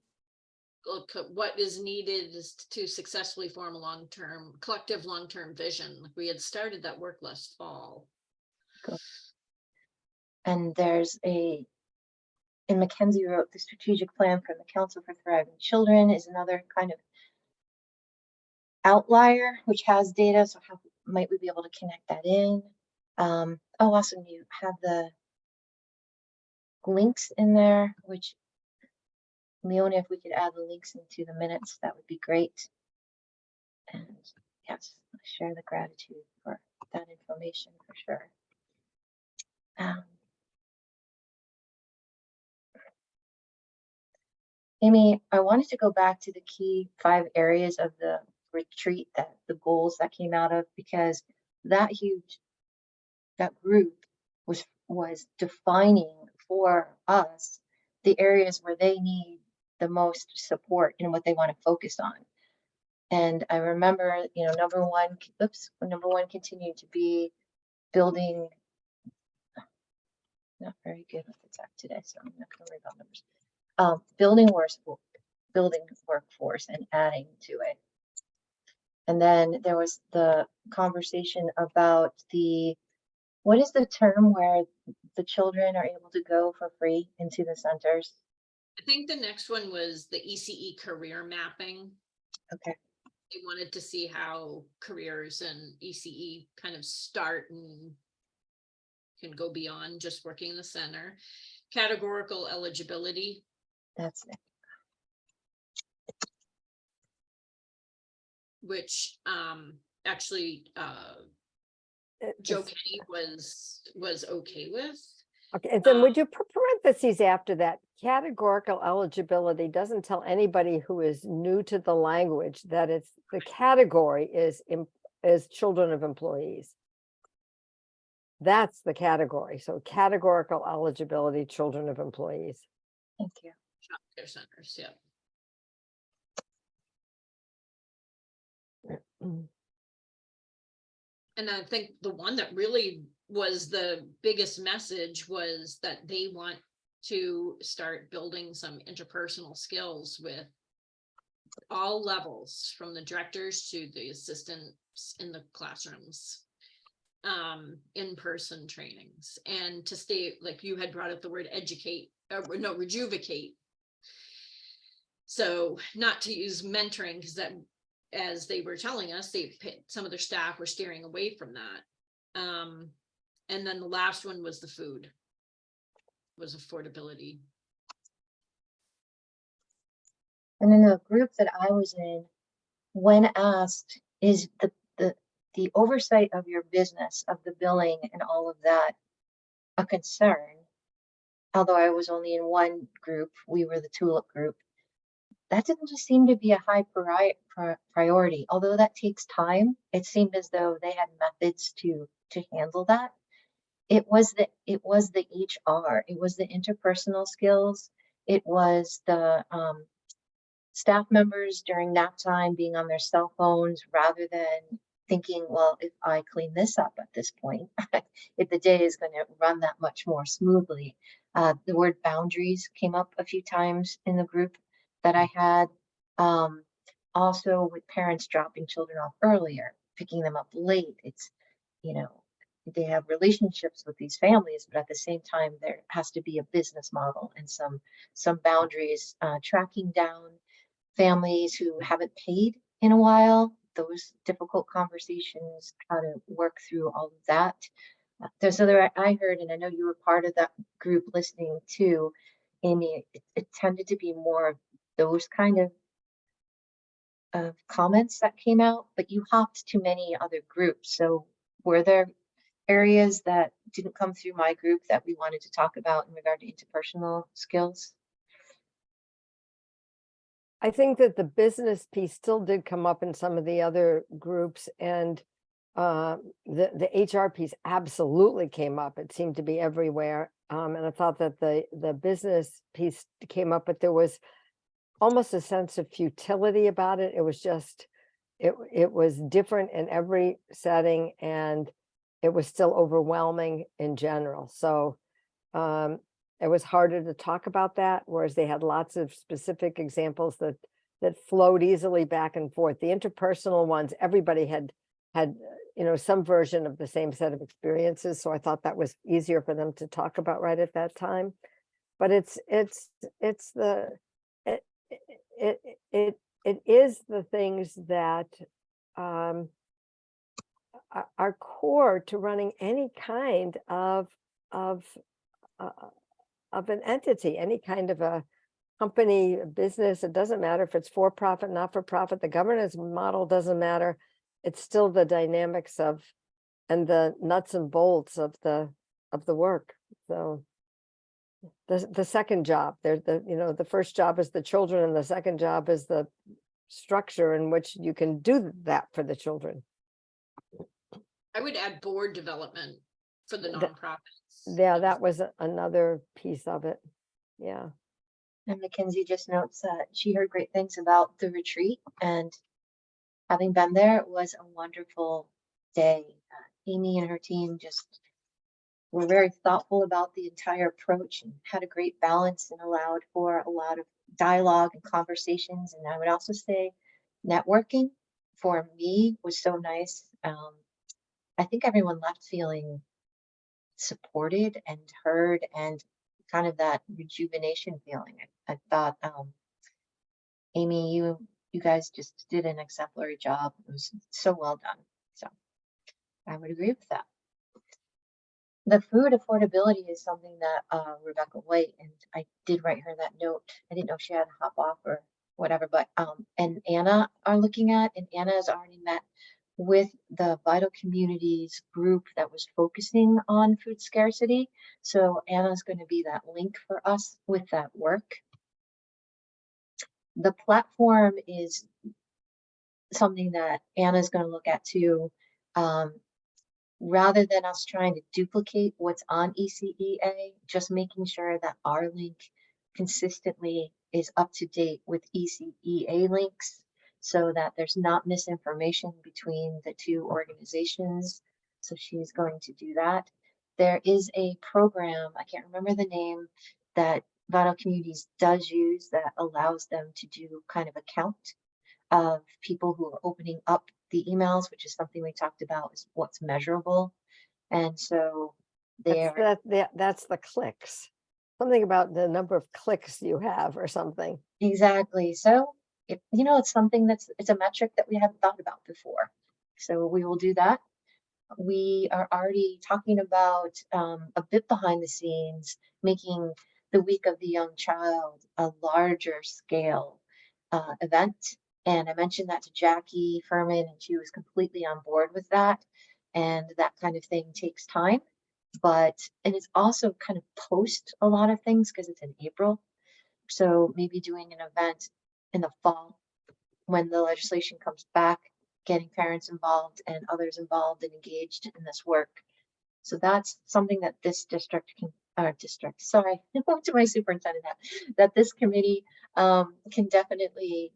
Look, what is needed to successfully form a collective long-term vision. Like, we had started that work last fall. And and Mackenzie wrote the strategic plan for the Council for Thriving Children is another kind of outlier, which has data. So how might we be able to connect that in? Oh, awesome. You have the links in there, which Leona, if we could add the links into the minutes, that would be great. And yes, I share the gratitude for that information for sure. Amy, I wanted to go back to the key 5 areas of the retreat, that the goals that came out of, because that group was defining for us the areas where they need the most support and what they want to focus on. And I remember, you know, number one continued to be building. Not very good with the tech today, so I'm not going to worry about numbers. Building workforce and adding to it. And then there was the conversation about what is the term where the children are able to go for free into the centers? I think the next one was the ECE career mapping. Okay. They wanted to see how careers and ECE kind of start and can go beyond just working in the center. Categorical eligibility. That's it. Which actually Joe Kenny was okay with. Okay, and then would you put parentheses after that? Categorical eligibility doesn't tell anybody who is new to the language that it's the category is children of employees. That's the category. So categorical eligibility, children of employees. Thank you. Childcare centers, yeah. And I think the one that really was the biggest message was that they want to start building some interpersonal skills with all levels, from the directors to the assistants in the classrooms. in-person trainings, and to stay, like you had brought up the word educate, no, rejuvicate. So not to use mentoring, because that, as they were telling us, some of their staff were steering away from that. And then the last one was the food, was affordability. And in the group that I was in, when asked, is the oversight of your business, of the billing and all of that a concern? Although I was only in one group, we were the tulip group. That didn't just seem to be a high priority. Although that takes time, it seemed as though they had methods to handle that. It was the HR, it was the interpersonal skills, it was the staff members during nap time being on their cell phones rather than thinking, well, if I clean this up at this point, if the day is going to run that much more smoothly. The word boundaries came up a few times in the group that I had. Also with parents dropping children off earlier, picking them up late. It's, you know, they have relationships with these families, but at the same time, there has to be a business model and some boundaries, tracking down families who haven't paid in a while, those difficult conversations, how to work through all of that. I heard, and I know you were part of that group listening too, Amy, it tended to be more of those kind of comments that came out, but you hopped to many other groups. So were there areas that didn't come through my group that we wanted to talk about in regard to interpersonal skills? I think that the business piece still did come up in some of the other groups, and the HR piece absolutely came up. It seemed to be everywhere. And I thought that the business piece came up, but there was almost a sense of futility about it. It was just, it was different in every setting, and it was still overwhelming in general. So it was harder to talk about that, whereas they had lots of specific examples that flowed easily back and forth. The interpersonal ones, everybody had some version of the same set of experiences. So I thought that was easier for them to talk about right at that time. But it is the things that are core to running any kind of an entity, any kind of a company, a business. It doesn't matter if it's for profit, not for profit. The governance model doesn't matter. It's still the dynamics of and the nuts and bolts of the work. So the second job, the first job is the children, and the second job is the structure in which you can do that for the children. I would add board development for the nonprofits. Yeah, that was another piece of it. Yeah. And Mackenzie just notes that she heard great things about the retreat, and having been there, it was a wonderful day. Amy and her team just were very thoughtful about the entire approach and had a great balance and allowed for a lot of dialogue and conversations. And I would also say networking for me was so nice. I think everyone left feeling supported and heard, and kind of that rejuvenation feeling. I thought, Amy, you guys just did an exemplary job. It was so well done. So I would agree with that. The food affordability is something that Rebecca White, and I did write her that note. I didn't know if she had to hop off or whatever, but and Anna are looking at, and Anna has already met with the Vital Communities group that was focusing on food scarcity. So Anna's going to be that link for us with that work. The platform is something that Anna's going to look at too. Rather than us trying to duplicate what's on ECEA, just making sure that our link consistently is up to date with ECEA links so that there's not misinformation between the two organizations. So she's going to do that. There is a program, I can't remember the name, that Vital Communities does use that allows them to do kind of a count of people who are opening up the emails, which is something we talked about, is what's measurable. And so That's they're that's the clicks. Something about the number of clicks you have or something. exactly. So it's something it's a metric that we hadn't thought about before. So we will do that. We are already talking about a bit behind the scenes, making the Week of the Young Child a larger scale event. And I mentioned that to Jackie Furman, and she was completely on board with that. And that kind of thing takes time, and it's also kind of post a lot of things because it's in April. So maybe doing an event in the fall when the legislation comes back, getting parents involved and others involved and engaged in this work. So that's something that this district can, sorry, I went to my superintendent hat, that this committee can definitely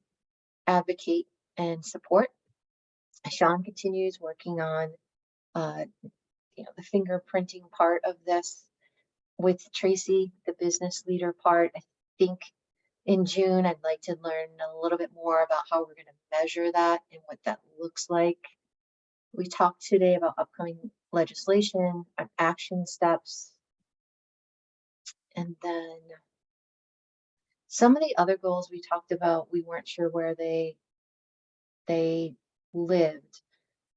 advocate and support. Sean continues working on, uh, the fingerprinting part of this with Tracy, the business leader part. I think in June, I'd like to learn a little bit more about how we're going to measure that and what that looks like. We talked today about upcoming legislation and action steps. And then some of the other goals we talked about, we weren't sure where they lived,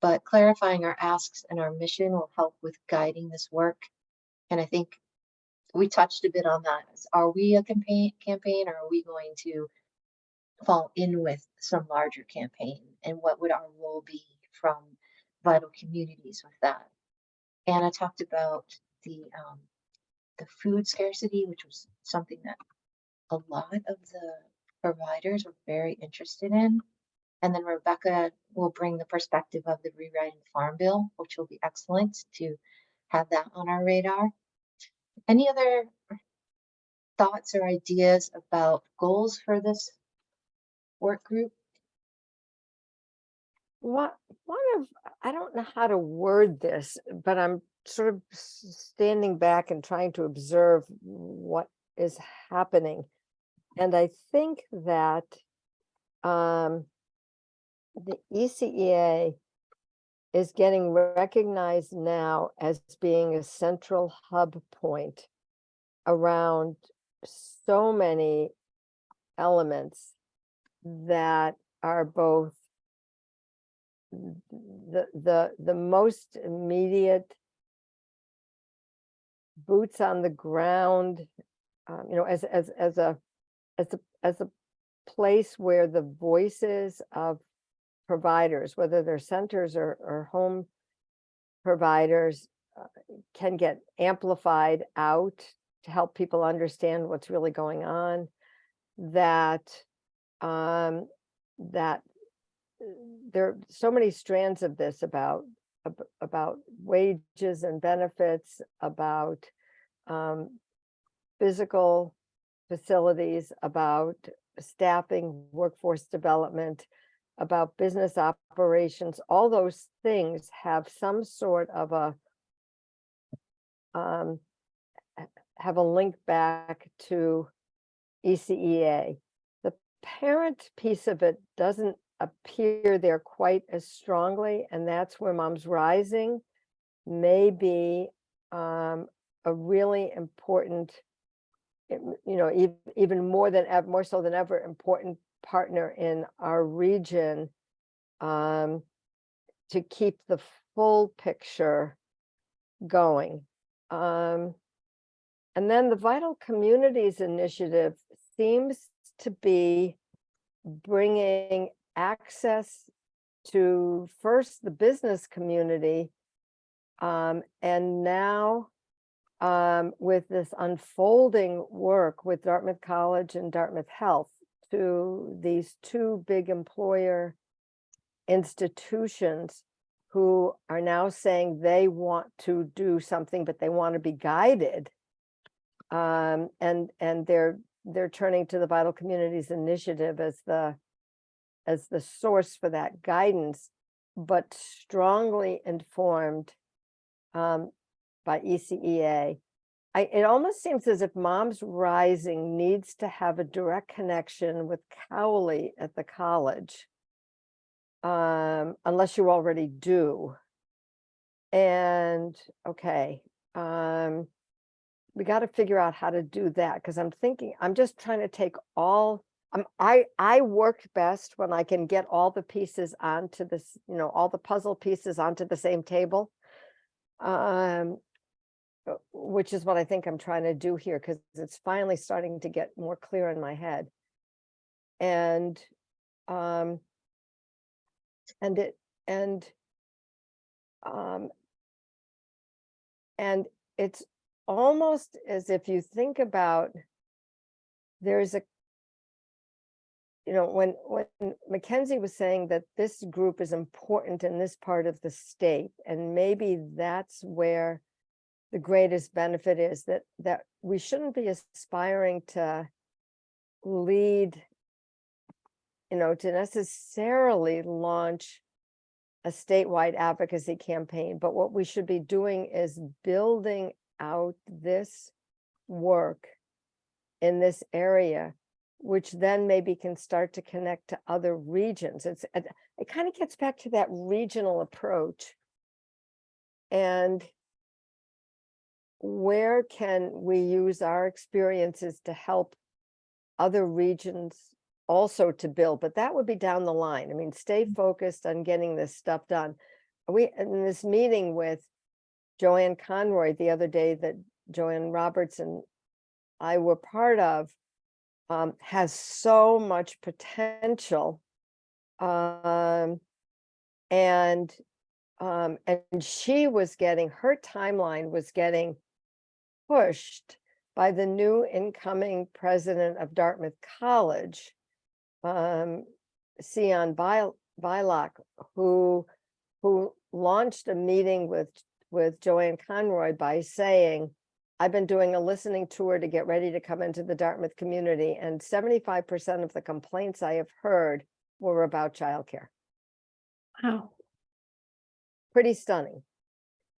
but clarifying our asks and our mission will help with guiding this work. And I think we touched a bit on that. Are we a campaign, or are we going to fall in with some larger campaign, and what would our role be from vital communities with that? Anna talked about the food scarcity, which was something that a lot of the providers were very interested in. And then Rebecca will bring the perspective of the rewriting farm bill, which will be excellent to have that on our radar. Any other thoughts or ideas about goals for this work group? One of, I don't know how to word this, but I'm sort of standing back and trying to observe what is happening. And I think that the ECEA is getting recognized now as being a central hub point around so many elements that are both the most immediate boots on the ground, as a place where the voices of providers, whether they're centers or home providers, can get amplified out to help people understand what's really going on. That there are so many strands of this about wages and benefits, about physical facilities, about staffing, workforce development, about business operations. All those things have some sort of have a link back to ECEA. The parent piece of it doesn't appear there quite as strongly, and that's where Moms Rising may be a really important, even more so than ever, important partner in our region, to keep the full picture going. And then the Vital Communities Initiative seems to be bringing access to first the business community, and now with this unfolding work with Dartmouth College and Dartmouth Health, to these two big employer institutions who are now saying they want to do something, but they want to be guided. And they're turning to the Vital Communities Initiative as the source for that guidance, but strongly informed by ECEA. It almost seems as if Moms Rising needs to have a direct connection with Cowley at the college, unless you already do. And, okay, we got to figure out how to do that, because I'm just trying to take all, I work best when I can get all the pieces onto this, all the puzzle pieces onto the same table. Which is what I think I'm trying to do here, because it's finally starting to get more clear in my head. And um and it and um and it's almost as if you think about, there's a, when Mackenzie was saying that this group is important in this part of the state, and maybe that's where the greatest benefit is, that we shouldn't be aspiring to lead, to necessarily launch a statewide advocacy campaign, but what we should be doing is building out this work in this area, which then maybe can start to connect to other regions. It kind of gets back to that regional approach. And where can we use our experiences to help other regions also to build? But that would be down the line. I mean, stay focused on getting this stuff done. We, in this meeting with Joanne Conroy the other day, that Joanne Roberts and I were part of, has so much potential. And she was getting, her timeline was getting pushed by the new incoming president of Dartmouth College, Sion Bylock, who launched a meeting with Joanne Conroy by saying, I've been doing a listening tour to get ready to come into the Dartmouth community, and 75% of the complaints I have heard were about childcare. Wow. Pretty stunning.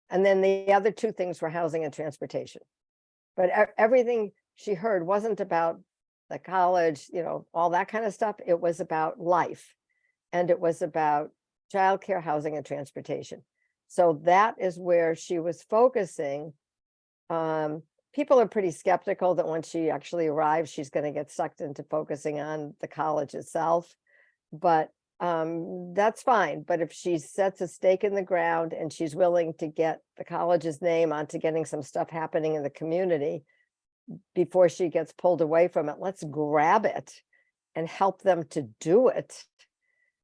And then the other two things were housing and transportation. But everything she heard wasn't about the college, all that kind of stuff. It was about life, and it was about childcare, housing, and transportation. So that is where she was focusing. People are pretty skeptical that when she actually arrives, she's going to get sucked into focusing on the college itself. But that's fine. But if she sets a stake in the ground and she's willing to get the college's name onto getting some stuff happening in the community before she gets pulled away from it, let's grab it and help them to do it.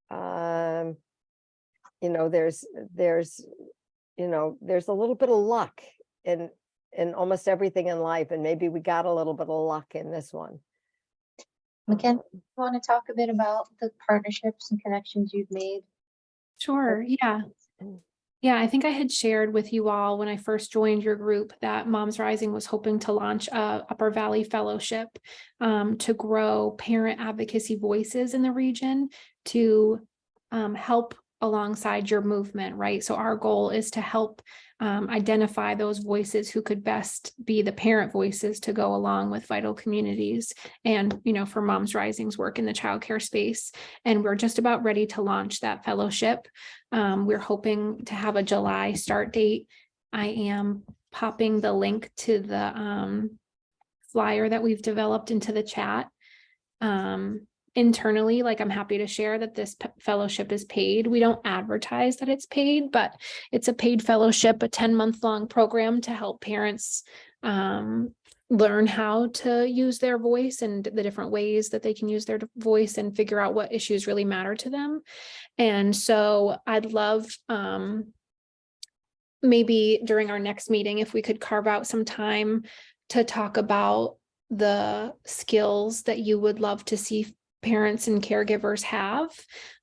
There's a little bit of luck in almost everything in life, and maybe we got a little bit of luck in this one. Mackenzie, you want to talk a bit about the partnerships and connections you've made? Sure. Yeah. Yeah, I think I had shared with you all when I first joined your group that Moms Rising was hoping to launch a Upper Valley Fellowship to grow parent advocacy voices in the region, to help alongside your movement, right? So our goal is to help identify those voices who could best be the parent voices to go along with vital communities and, for Moms Rising's work in the childcare space. And we're just about ready to launch that fellowship. We're hoping to have a July start date. I am popping the link to the flyer that we've developed into the chat. Internally, I'm happy to share that this fellowship is paid. We don't advertise that it's paid, but it's a paid fellowship, a 10-month-long program to help parents learn how to use their voice and the different ways that they can use their voice and figure out what issues really matter to them. And so I'd love maybe during our next meeting, if we could carve out some time to talk about the skills that you would love to see parents and caregivers have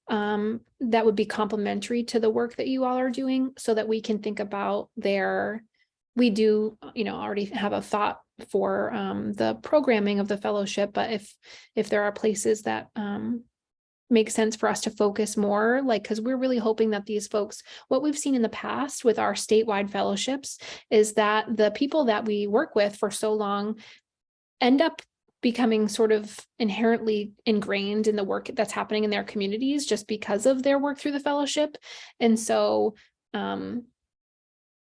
that would be complementary to the work that you all are doing, so that we can think about we do, already have a thought for the programming of the fellowship, but if there are places that make sense for us to focus more, because we're really hoping that these folks, what we've seen in the past with our statewide fellowships is that the people that we work with for so long end up becoming sort of inherently ingrained in the work that's happening in their communities just because of their work through the fellowship. And so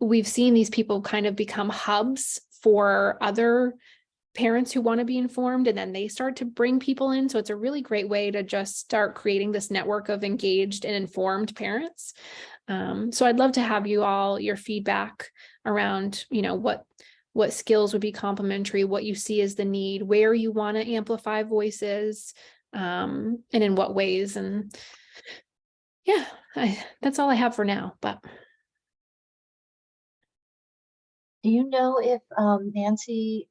we've seen these people kind of become hubs for other parents who want to be informed, and then they start to bring people in. So it's a really great way to just start creating this network of engaged and informed parents. So I'd love to have you all, your feedback around, what skills would be complementary, what you see as the need, where you want to amplify voices, and in what ways. And yeah, that's all I have for now, but. Do you know if Nancy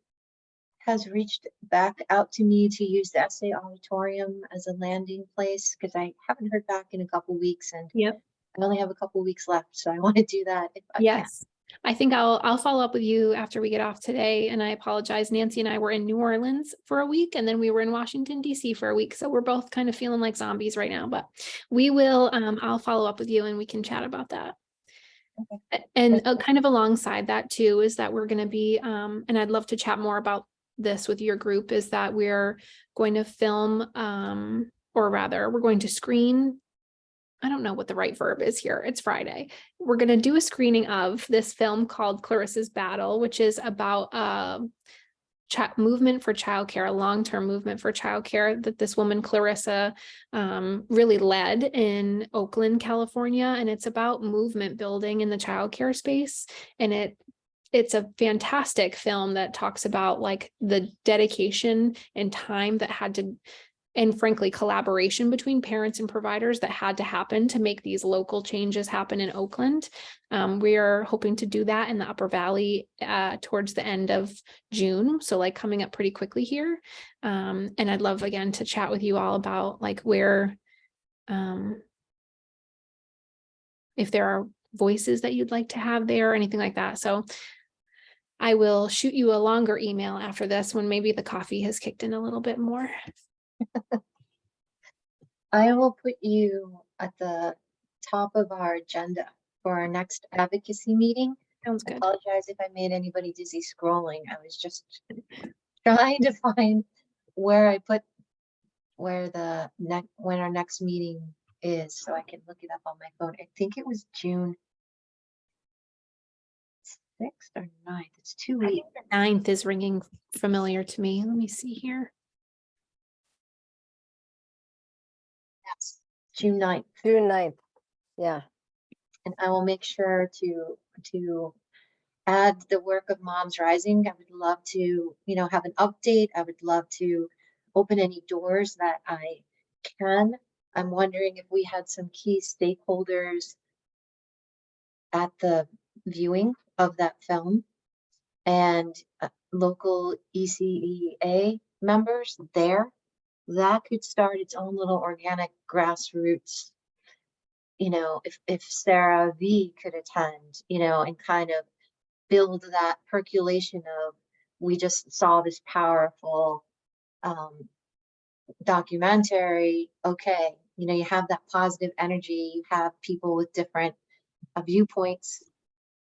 has reached back out to me to use the essay auditorium as a landing place? Because I haven't heard back in a couple weeks, and Yep. I only have a couple weeks left, so I want to do that if I can. Yes. I think I'll follow up with you after we get off today. And I apologize. Nancy and I were in New Orleans for a week, and then we were in Washington, D.C. for a week. So we're both kind of feeling like zombies right now, but we will, I'll follow up with you and we can chat about that. Okay. And kind of alongside that too, is that we're going to be, and I'd love to chat more about this with your group, is that we're going to film, or rather we're going to screen. I don't know what the right verb is here. It's Friday. We're going to do a screening of this film called Clarissa's Battle, which is about movement for childcare, a long-term movement for childcare that this woman, Clarissa, really led in Oakland, California. And it's about movement building in the childcare space. And it's a fantastic film that talks about like the dedication and time that had to, and frankly, collaboration between parents and providers that had to happen to make these local changes happen in Oakland. We are hoping to do that in the Upper Valley towards the end of June. So like coming up pretty quickly here. And I'd love again to chat with you all about like where, if there are voices that you'd like to have there or anything like that. So I will shoot you a longer email after this when maybe the coffee has kicked in a little bit more. I will put you at the top of our agenda for our next advocacy meeting. Sounds I good. apologize if I made anybody dizzy scrolling. I was just trying to find where I put when our next meeting is, so I can look it up on my phone. I think it was June 6th or 9th. It's 2 I weeks. think the 9th is ringing familiar to me. Let me see here. Yes, June 9th. June 9th. Yeah. And I will make sure to add the work of Moms Rising. I would love to, have an update. I would love to open any doors that I can. I'm wondering if we had some key stakeholders at the viewing of that film, and local ECEA members there. That could start its own little organic grassroots, if Sarah V could attend, and kind of build that percolation of, we just saw this powerful documentary. Okay, you have that positive energy, you have people with different viewpoints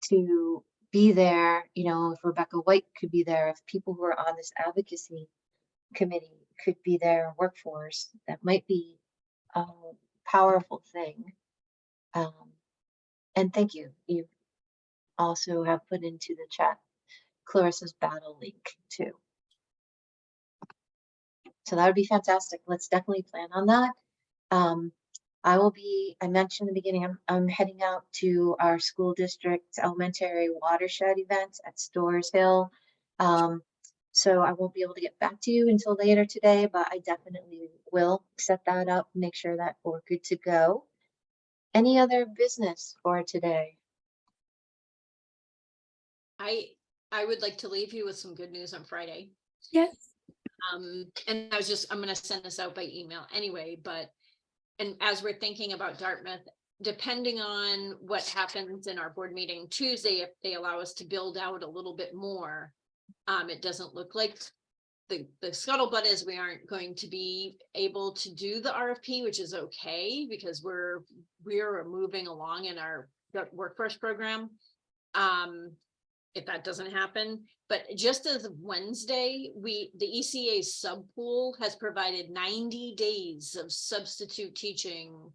to be there. If Rebecca White could be there, if people who are on this advocacy committee could be there, workforce, that might be a powerful thing. And thank you. You also have put into the chat Clarissa's Battle link too. So that would be fantastic. Let's definitely plan on that. I mentioned in the beginning, I'm heading out to our school district elementary watershed event at Storrs Hill. So I won't be able to get back to you until later today, but I definitely will set that up, make sure that we're good to go. Any other business for today? I would like to leave you with some good news on Friday. Yes. And I'm going to send this out by email anyway, and as we're thinking about Dartmouth, depending on what happens in our board meeting Tuesday, if they allow us to build out a little bit more, it doesn't look like the scuttlebutt is we aren't going to be able to do the RFP, which is okay because we're moving along in our workforce program. If that doesn't happen, but just as of Wednesday, the ECA subpool has provided 90 days of substitute teaching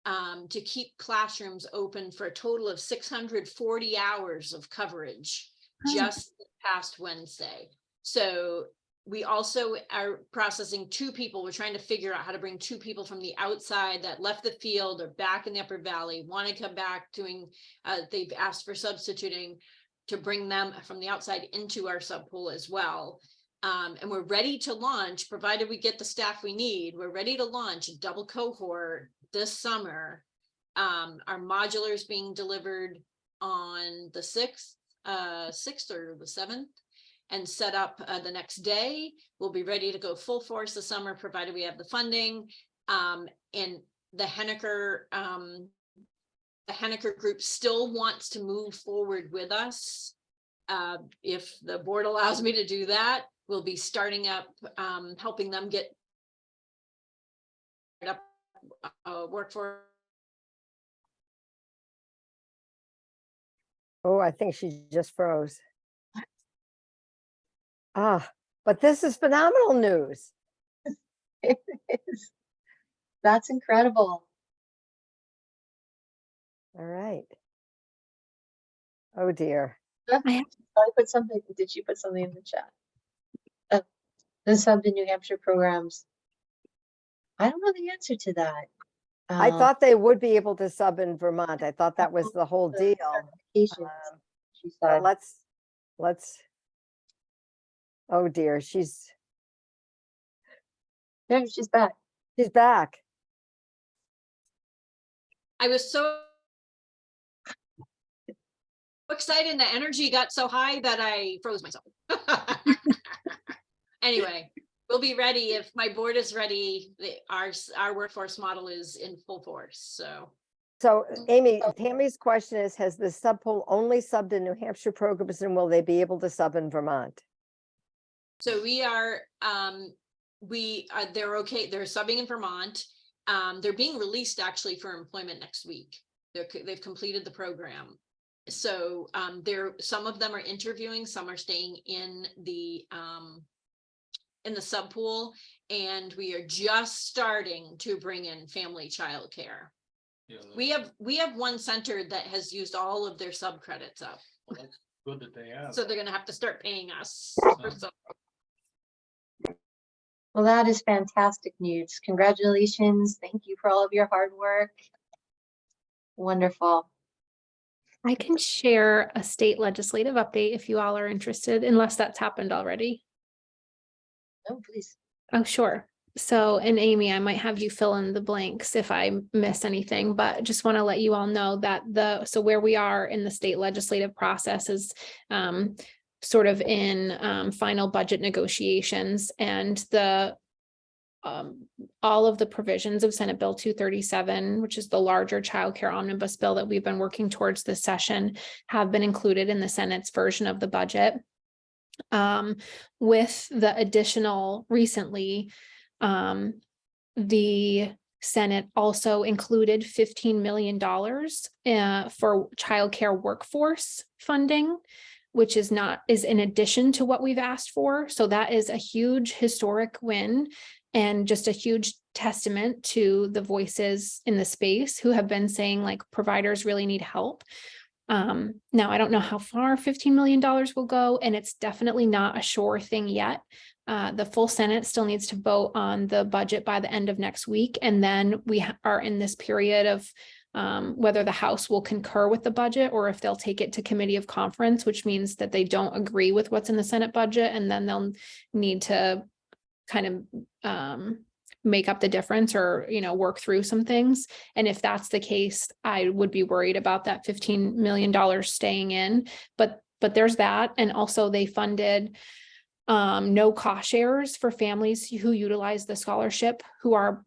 to keep classrooms open for a total of 640 hours of coverage just this past Wednesday. So we also are processing 2 people. We're trying to figure out how to bring 2 people from the outside that left the field or back in the Upper Valley, want to come back doing, they've asked for substituting, to bring them from the outside into our sub pool as well. And we're ready to launch, provided we get the staff we need. We're ready to launch a double cohort this summer. Our modular is being delivered on the 6th or the 7th. And set up the next day. We'll be ready to go full force this summer, provided we have the funding. And the Henniker group still wants to move forward with us. If the board allows me to do that, we'll be starting up, helping them get up workforce. Oh, I think she just froze. But this is phenomenal news. It is. That's incredible. All right. Oh dear. I put something. Did you put something in the chat? The sub to New Hampshire programs. I don't know the answer to that. I thought they would be able to sub in Vermont. I thought that was the whole deal. She But said. let's. Oh dear, she's Yeah, she's back. back. I was so excited, the energy got so high that I froze myself. Anyway, we'll be ready if my board is ready. Our workforce model is in full force. So Amy, Tammy's question is, has the sub pool only subbed in New Hampshire programs, and will they be able to sub in Vermont? So we are, they're okay. They're subbing in Vermont. They're being released actually for employment next week. They've completed the program. So some of them are interviewing, some are staying in the sub pool, and we are just starting to bring in family childcare. Yeah, we have one center that has used all of their sub credits up. Well, that's good that they have. So they're gonna have to start paying us. Well, that is fantastic news. Congratulations. Thank you for all of your hard work. Wonderful. I can share a state legislative update if you all are interested, unless that's happened already. Oh, please. Oh, sure. So, and Amy, I might have you fill in the blanks if I miss anything, but just want to let you all know that so where we are in the state legislative process is sort of in final budget negotiations, and all of the provisions of Senate Bill 237, which is the larger childcare omnibus bill that we've been working towards this session, have been included in the Senate's version of the budget. With the additional recently, the Senate also included $15 million for childcare workforce funding, which is in addition to what we've asked for. So that is a huge historic win and just a huge testament to the voices in the space who have been saying, like, providers really need help. Now, I don't know how far $15 million will go, and it's definitely not a sure thing yet. The full Senate still needs to vote on the budget by the end of next week. And then we are in this period of whether the House will concur with the budget or if they'll take it to committee of conference, which means that they don't agree with what's in the Senate budget. And then they'll need to kind of make up the difference or, work through some things. And if that's the case, I would be worried about that $15 million staying in, but there's that. And also they funded no cost shares for families who utilize the scholarship who are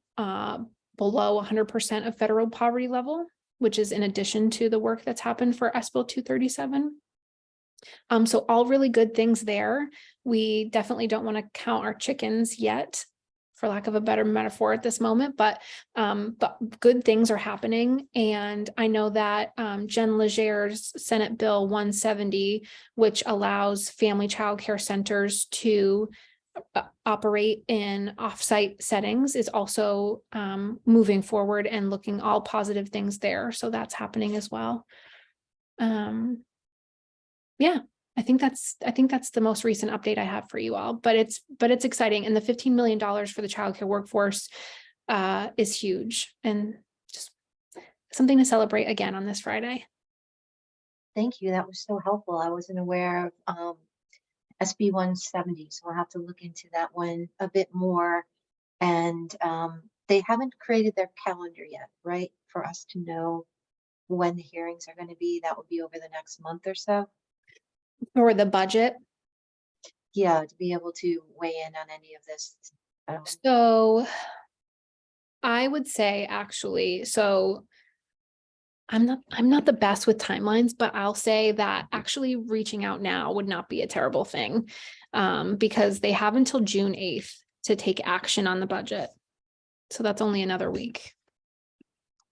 below 100% of federal poverty level, which is in addition to the work that's happened for SB 237. So all really good things there. We definitely don't want to count our chickens yet, for lack of a better metaphor at this moment, but good things are happening. And I know that Jen Leger's Senate Bill 170, which allows family child care centers to operate in offsite settings is also moving forward and looking all positive things there. So that's happening as well. Yeah, I think that's the most recent update I have for you all, but it's exciting. And the $15 million for the childcare workforce is huge and just something to celebrate again on this Friday. Thank you. That was so helpful. I wasn't aware of SB 170, so I'll have to look into that one a bit more. And they haven't created their calendar yet, right? For us to know when the hearings are going to be. That would be over the next month or so. Or the budget. Yeah, to be able to weigh in on any of this. So I would say actually, so I'm not the best with timelines, but I'll say that actually reaching out now would not be a terrible thing, because they have until June 8th to take action on the budget. So that's only another week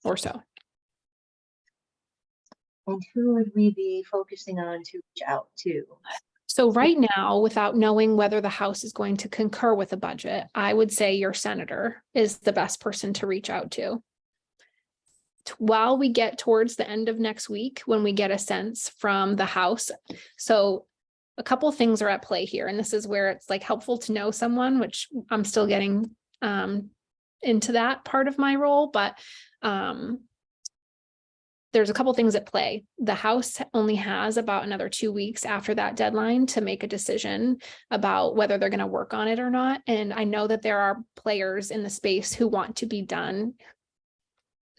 or so. And who would we be focusing on to reach out to? So right now, without knowing whether the House is going to concur with the budget, I would say your senator is the best person to reach out to. While we get towards the end of next week, when we get a sense from the House. So a couple of things are at play here, and this is where it's like helpful to know someone, which I'm still getting into that part of my role, but there's a couple things at play. The House only has about another 2 weeks after that deadline to make a decision about whether they're going to work on it or not. And I know that there are players in the space who want to be done.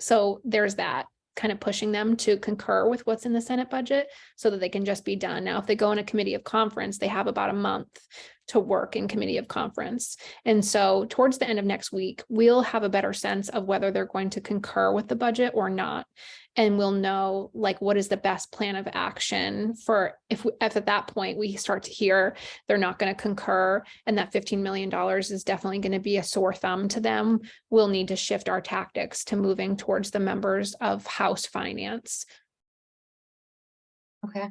So there's that kind of pushing them to concur with what's in the Senate budget so that they can just be done. Now, if they go in a committee of conference, they have about a month to work in committee of conference. And so towards the end of next week, we'll have a better sense of whether they're going to concur with the budget or not. And we'll know like what is the best plan of action for if at that point we start to hear they're not going to concur and that $15 million is definitely going to be a sore thumb to them. We'll need to shift our tactics to moving towards the members of House Finance. Okay.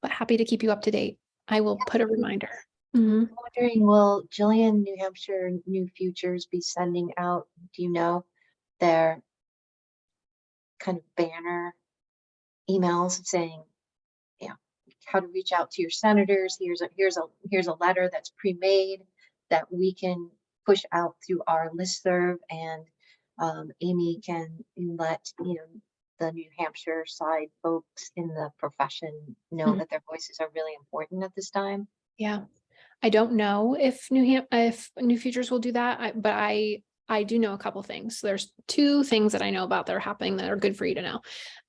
But happy to keep you up to date. I will put a reminder. I'm wondering, will Jillian, New Hampshire New Futures be sending out, do you know, their kind of banner emails saying, yeah, how to reach out to your senators? Here's a letter that's pre-made that we can push out through our listserv, and Amy can let the New Hampshire side folks in the profession know that their voices are really important at this time. Yeah. I don't know if New Futures will do that, but I do know a couple things. There's 2 things that I know about that are happening that are good for you to know.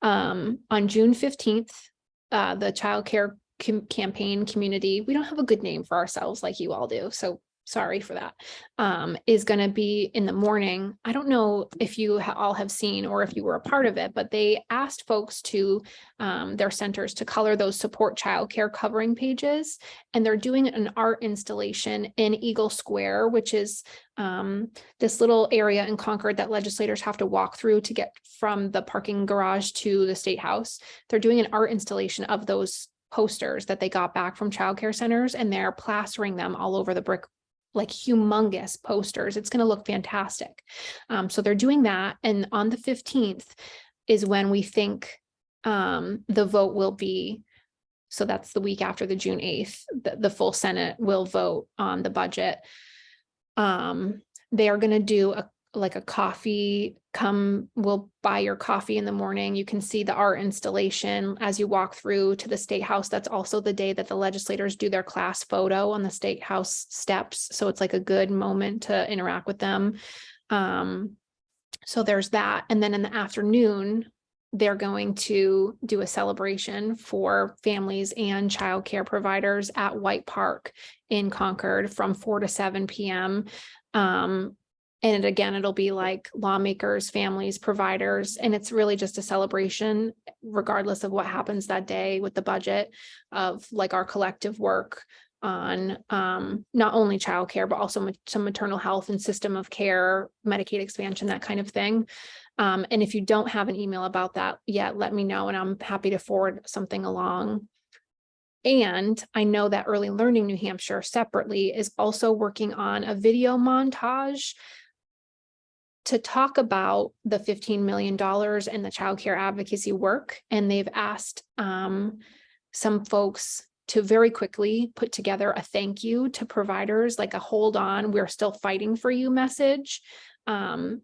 On June 15th, the childcare campaign community, we don't have a good name for ourselves like you all do, so sorry for that, is going to be in the morning. I don't know if you all have seen or if you were a part of it, but they asked folks to their centers to color those support childcare covering pages. And they're doing an art installation in Eagle Square, which is this little area in Concord that legislators have to walk through to get from the parking garage to the State House. They're doing an art installation of those posters that they got back from childcare centers, and they're plastering them all over the brick, like humongous posters. It's going to look fantastic. So they're doing that. And on the 15th is when we think the vote will be. So that's the week after the June 8th, the full Senate will vote on the budget. They are going to do a coffee, we'll buy your coffee in the morning. You can see the art installation as you walk through to the State House. That's also the day that the legislators do their class photo on the State House steps. So it's like a good moment to interact with them. So there's that. And then in the afternoon, they're going to do a celebration for families and childcare providers at White Park in Concord from 4 to 7 p.m. And again, it'll be like lawmakers, families, providers, and it's really just a celebration, regardless of what happens that day with the budget, of like our collective work on not only childcare, but also some maternal health and system of care, Medicaid expansion, that kind of thing. And if you don't have an email about that yet, let me know, and I'm happy to forward something along. And I know that Early Learning New Hampshire separately is also working on a video montage to talk about the $15 million and the childcare advocacy work. And they've asked some folks to very quickly put together a thank you to providers, like a hold on, we're still fighting for you message. And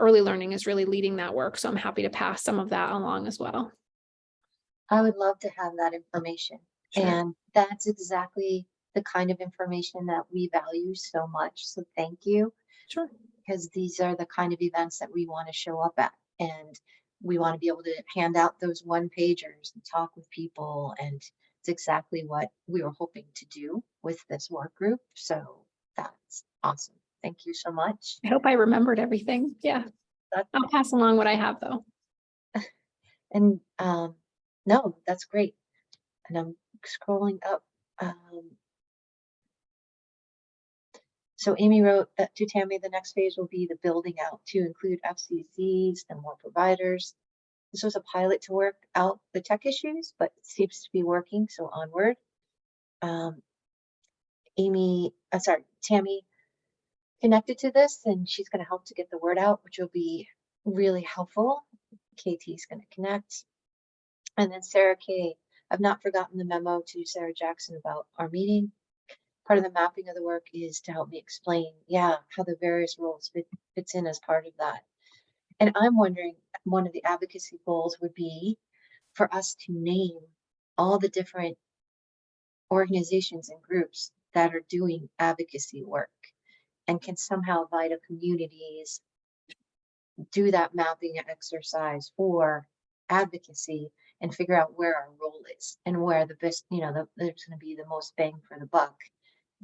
Early Learning is really leading that work. So I'm happy to pass some of that along as well. I would love to have that information. Sure. And that's exactly the kind of information that we value so much. So thank you. Sure. Because these are the kind of events that we want to show up at. And we want to be able to hand out those one pagers and talk with people. And it's exactly what we were hoping to do with this work group. So that's awesome. Thank you so much. I hope I remembered everything. Yeah. That- I'll pass along what I have though. And no, that's great. And I'm scrolling up. So Amy wrote to Tammy, the next phase will be the building out to include FCCs and more providers. This was a pilot to work out the tech issues, but it seems to be working, so onward. Tammy connected to this, and she's going to help to get the word out, which will be really helpful. KT's going to connect. And then Sarah K. I've not forgotten the memo to Sarah Jackson about our meeting. Part of the mapping of the work is to help me explain, how the various roles fits in as part of that. And I'm wondering, one of the advocacy goals would be for us to name all the different organizations and groups that are doing advocacy work and can somehow VITA communities do that mapping exercise for advocacy and figure out where our role is and where the best, there's going to be the most bang for the buck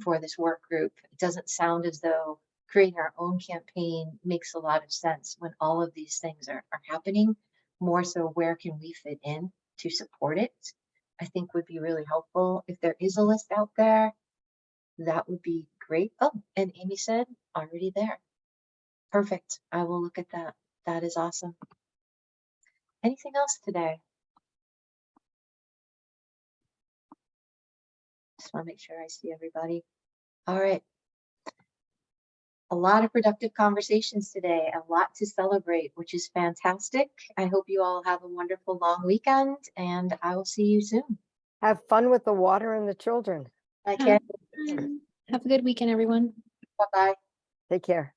for this work group. It doesn't sound as though creating our own campaign makes a lot of sense when all of these things are happening. More so, where can we fit in to support it? I think would be really helpful. If there is a list out there, that would be great. Oh, and Amy said already there. Perfect. I will look at that. That is awesome. Anything else today? Just want to make sure I see everybody. All right. A lot of productive conversations today, a lot to celebrate, which is fantastic. I hope you all have a wonderful long weekend, and I will see you soon. Have fun with the water and the children. I can't. Have a good weekend, everyone. Bye-bye. Take care.